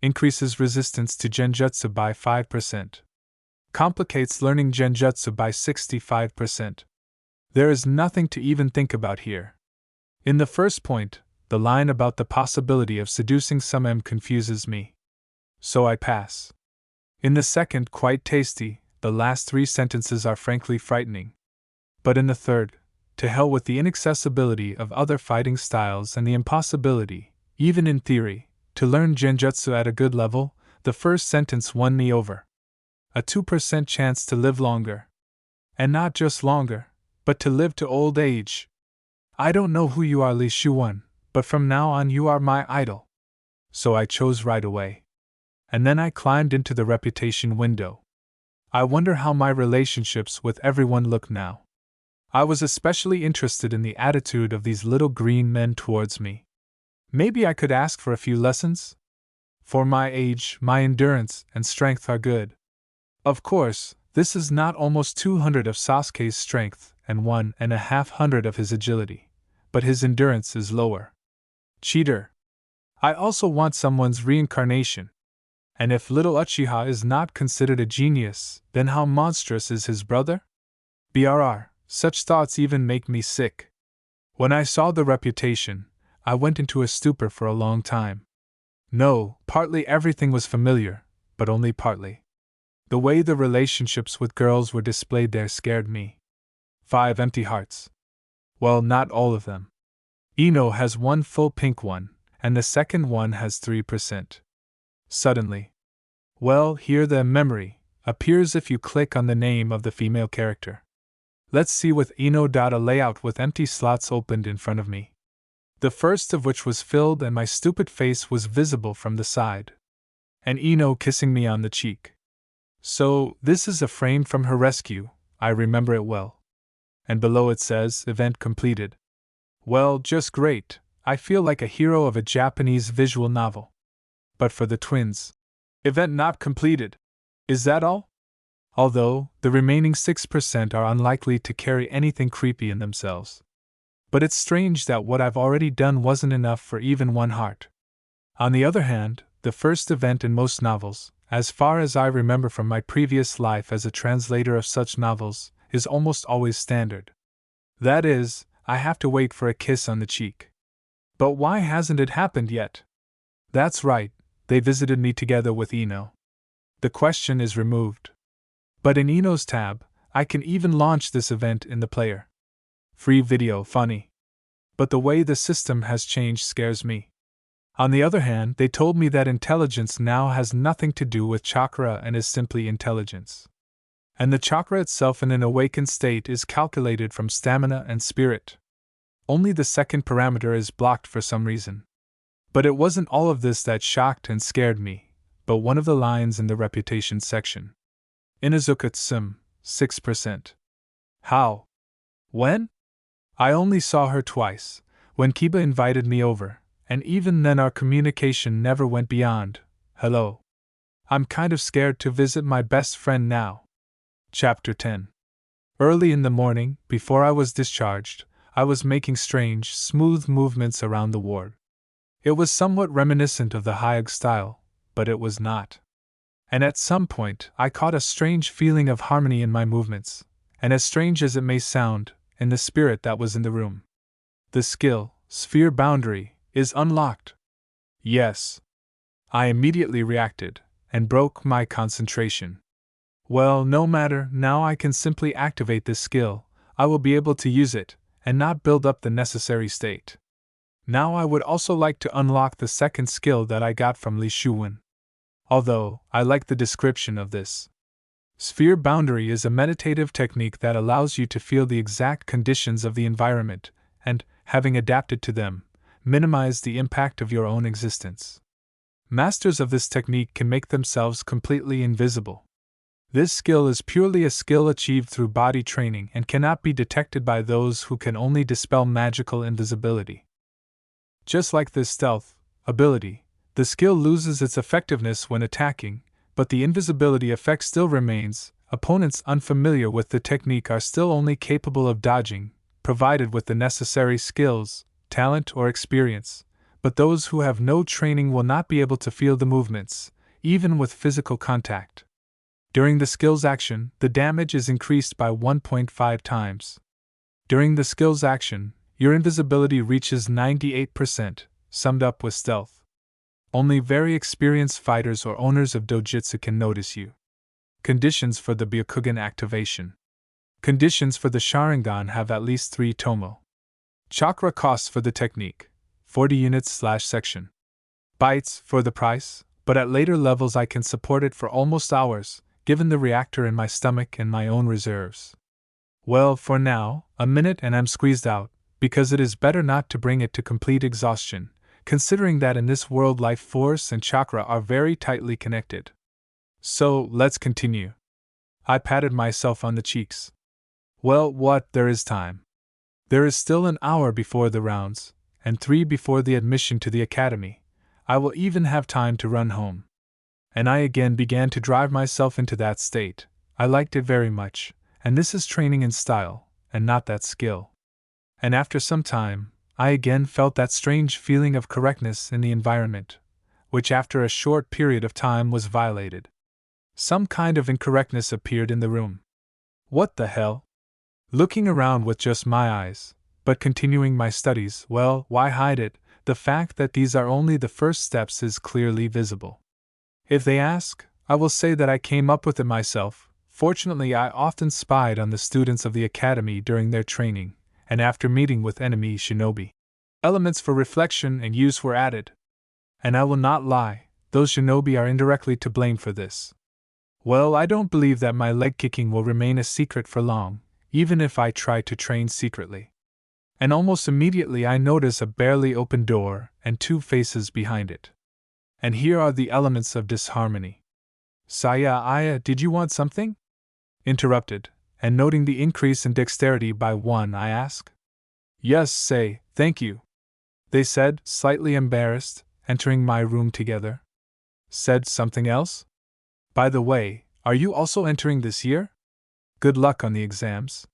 Increases resistance to genjutsu by 5%. Complicates learning genjutsu by 65%. There is nothing to even think about here. In the first point, the line about the possibility of seducing some M confuses me. So I pass. In the second, quite tasty, the last 3 sentences are frankly frightening. But in the third, to hell with the inaccessibility of other fighting styles and the impossibility, even in theory, to learn genjutsu at a good level, the first sentence won me over. A 2% chance to live longer. And not just longer, but to live to old age. I don't know who you are, Li Shuwen, but from now on you are my idol. So I chose right away. And then I climbed into the reputation window. I wonder how my relationships with everyone look now. I was especially interested in the attitude of these little green men towards me. Maybe I could ask for a few lessons? For my age, my endurance and strength are good. Of course, this is not almost 200 of Sasuke's strength and 150 of his agility, but his endurance is lower. Cheater. I also want someone's reincarnation. And if little Uchiha is not considered a genius, then how monstrous is his brother? BRR, such thoughts even make me sick. When I saw the reputation, I went into a stupor for a long time. No, partly everything was familiar, but only partly. The way the relationships with girls were displayed there scared me. 5 empty hearts. Well, not all of them. Ino has 1 full pink one, and the second one has 3%. Suddenly. Well, here the memory appears if you click on the name of the female character. Let's see with Ino. A layout with empty slots opened in front of me. The first of which was filled and my stupid face was visible from the side. And Ino kissing me on the cheek. So, this is a frame from her rescue, I remember it well. And below it says, event completed. Well, just great, I feel like a hero of a Japanese visual novel. But for the twins, event not completed. Is that all? Although, the remaining 6% are unlikely to carry anything creepy in themselves. But it's strange that what I've already done wasn't enough for even 1 heart. On the other hand, the first event in most novels, as far as I remember from my previous life as a translator of such novels, is almost always standard. That is, I have to wait for a kiss on the cheek. But why hasn't it happened yet? That's right, they visited me together with Ino. The question is removed. But in Ino's tab, I can even launch this event in the player. Free video, funny. But the way the system has changed scares me. On the other hand, they told me that intelligence now has nothing to do with chakra and is simply intelligence. And the chakra itself in an awakened state is calculated from stamina and spirit. Only the second parameter is blocked for some reason. But it wasn't all of this that shocked and scared me, but one of the lines in the reputation section. Inazuka Tsum, 6%. How? When? I only saw her twice, when Kiba invited me over, and even then our communication never went beyond, "Hello. I'm kind of scared to visit my best friend now." Chapter 10. Early in the morning, before I was discharged, I was making strange, smooth movements around the ward. It was somewhat reminiscent of the Hokage style, but it was not. And at some point, I caught a strange feeling of harmony in my movements, and as strange as it may sound, in the spirit that was in the room. The skill, sphere boundary, is unlocked. Yes. I immediately reacted, and broke my concentration. Well, no matter, now I can simply activate this skill, I will be able to use it, and not build up the necessary state. Now I would also like to unlock the second skill that I got from Li Shuwen. Although, I like the description of this. Sphere boundary is a meditative technique that allows you to feel the exact conditions of the environment, and, having adapted to them, minimize the impact of your own existence. Masters of this technique can make themselves completely invisible. This skill is purely a skill achieved through body training and cannot be detected by those who can only dispel magical invisibility. Just like this stealth ability, the skill loses its effectiveness when attacking, but the invisibility effect still remains. Opponents unfamiliar with the technique are still only capable of dodging, provided with the necessary skills, talent, or experience, but those who have no training will not be able to feel the movements, even with physical contact. During the skill's action, the damage is increased by 1.5 times. During the skill's action, your invisibility reaches 98%, summed up with stealth. Only very experienced fighters or owners of dojutsu can notice you. Conditions for the Byakugan activation. Conditions for the Sharingan have at least 3 tomo. Chakra costs for the technique, 40 units/section. Bytes for the price, but at later levels I can support it for almost hours, given the reactor in my stomach and my own reserves. Well, for now, a minute and I'm squeezed out, because it is better not to bring it to complete exhaustion, considering that in this world life force and chakra are very tightly connected. So, let's continue. I patted myself on the cheeks. Well, there is time. There is still an hour before the rounds, and 3 before the admission to the academy. I will even have time to run home. And I again began to drive myself into that state. I liked it very much, and this is training in style, and not that skill. And after some time, I again felt that strange feeling of correctness in the environment, which after a short period of time was violated. Some kind of incorrectness appeared in the room. What the hell? Looking around with just my eyes, but continuing my studies, well, why hide it? The fact that these are only the first steps is clearly visible. If they ask, I will say that I came up with it myself. Fortunately, I often spied on the students of the academy during their training, and after meeting with enemy shinobi, elements for reflection and use were added. And I will not lie, those shinobi are indirectly to blame for this. Well, I don't believe that my leg kicking will remain a secret for long, even if I try to train secretly. And almost immediately I notice a barely open door and 2 faces behind it. And here are the elements of disharmony. Saya, did you want something? Interrupted, and noting the increase in dexterity by 1, I ask. Yes, say, thank you. They said, slightly embarrassed, entering my room together. Said something else? By the way, are you also entering this year? Good luck on the exams.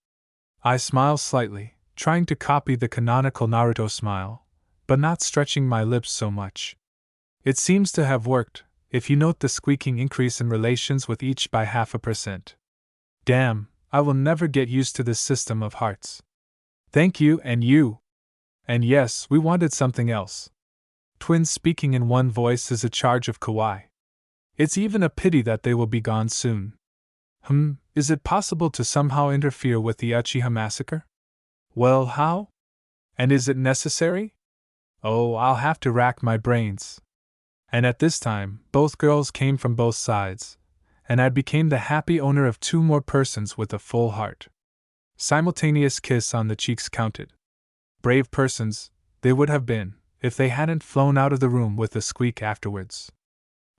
I smile slightly, trying to copy the canonical Naruto smile, but not stretching my lips so much. It seems to have worked, if you note the squeaking increase in relations with each by 0.5%. Damn, I will never get used to this system of hearts. Thank you, and you. And yes, we wanted something else. Twins speaking in one voice is a charge of kawaii. It's even a pity that they will be gone soon. Is it possible to somehow interfere with the Uchiha massacre? Well, how? And is it necessary? Oh, I'll have to rack my brains. And at this time, both girls came from both sides, and I became the happy owner of 2 more persons with a full heart. Simultaneous kiss on the cheeks counted. Brave persons, they would have been, if they hadn't flown out of the room with a squeak afterwards.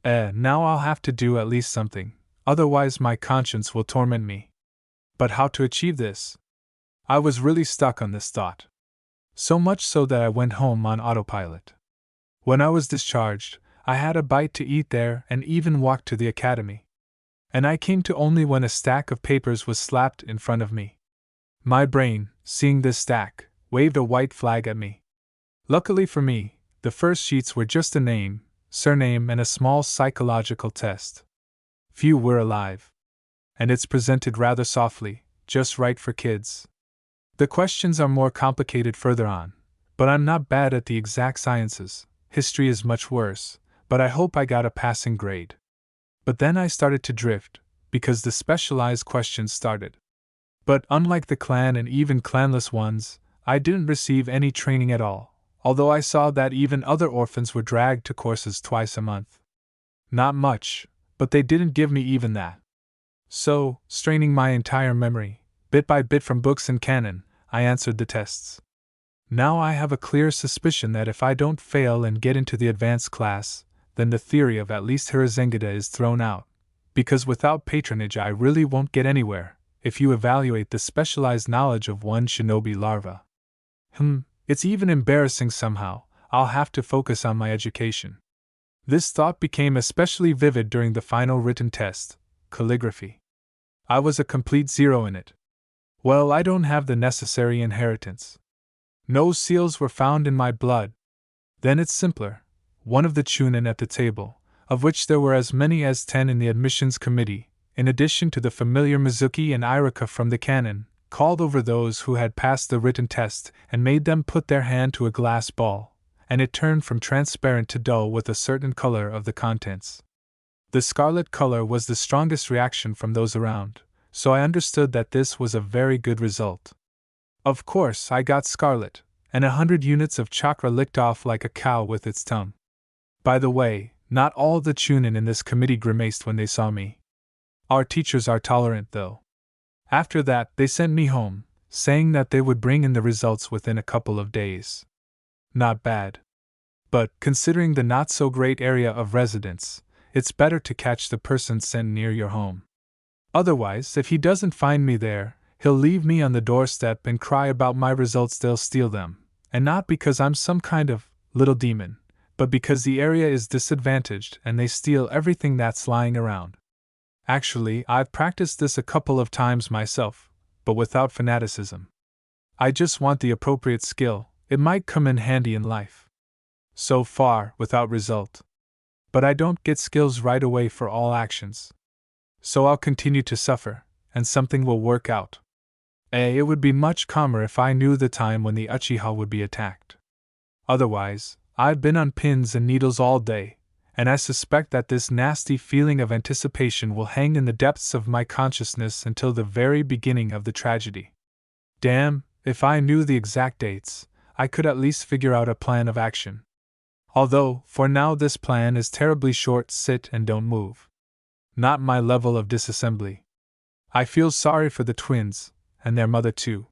Now I'll have to do at least something, otherwise my conscience will torment me. But how to achieve this? I was really stuck on this thought. So much so that I went home on autopilot. When I was discharged, I had a bite to eat there and even walked to the academy. And I came to only when a stack of papers was slapped in front of me. My brain, seeing this stack, waved a white flag at me. Luckily for me, the first sheets were just a name, surname, and a small psychological test. Few were alive. And it's presented rather softly, just right for kids. The questions are more complicated further on, but I'm not bad at the exact sciences. History is much worse, but I hope I got a passing grade. But then I started to drift, because the specialized questions started. But unlike the clan and even clanless ones, I didn't receive any training at all, although I saw that even other orphans were dragged to courses twice a month. Not much, but they didn't give me even that. So, straining my entire memory, bit by bit from books and canon, I answered the tests. Now I have a clear suspicion that if I don't fail and get into the advanced class, then the theory of at least Hirazengada is thrown out, because without patronage I really won't get anywhere, if you evaluate the specialized knowledge of one shinobi larva. It's even embarrassing somehow. I'll have to focus on my education. This thought became especially vivid during the final written test, calligraphy. I was a complete zero in it. Well, I don't have the necessary inheritance. No seals were found in my blood. Then it's simpler. One of the Chunin at the table, of which there were as many as 10 in the admissions committee, in addition to the familiar Mizuki and Irika from the canon, called over those who had passed the written test and made them put their hand to a glass ball, and it turned from transparent to dull with a certain color of the contents. The scarlet color was the strongest reaction from those around, so I understood that this was a very good result. Of course, I got scarlet, and 100 units of chakra licked off like a cow with its tongue. By the way, not all the Chunin in this committee grimaced when they saw me. Our teachers are tolerant, though. After that, they sent me home, saying that they would bring in the results within a couple of days. Not bad. But, considering the not-so-great area of residence, it's better to catch the person sent near your home. Otherwise, if he doesn't find me there, he'll leave me on the doorstep and cry about my results. They'll steal them, and not because I'm some kind of little demon, but because the area is disadvantaged and they steal everything that's lying around. Actually, I've practiced this a couple of times myself, but without fanaticism. I just want the appropriate skill. It might come in handy in life. So far, without result. But I don't get skills right away for all actions. So I'll continue to suffer, and something will work out. It would be much calmer if I knew the time when the Uchiha would be attacked. Otherwise, I've been on pins and needles all day, and I suspect that this nasty feeling of anticipation will hang in the depths of my consciousness until the very beginning of the tragedy. Damn, if I knew the exact dates, I could at least figure out a plan of action. Although, for now this plan is terribly short: sit and don't move. Not my level of disassembly. I feel sorry for the twins, and their mother too.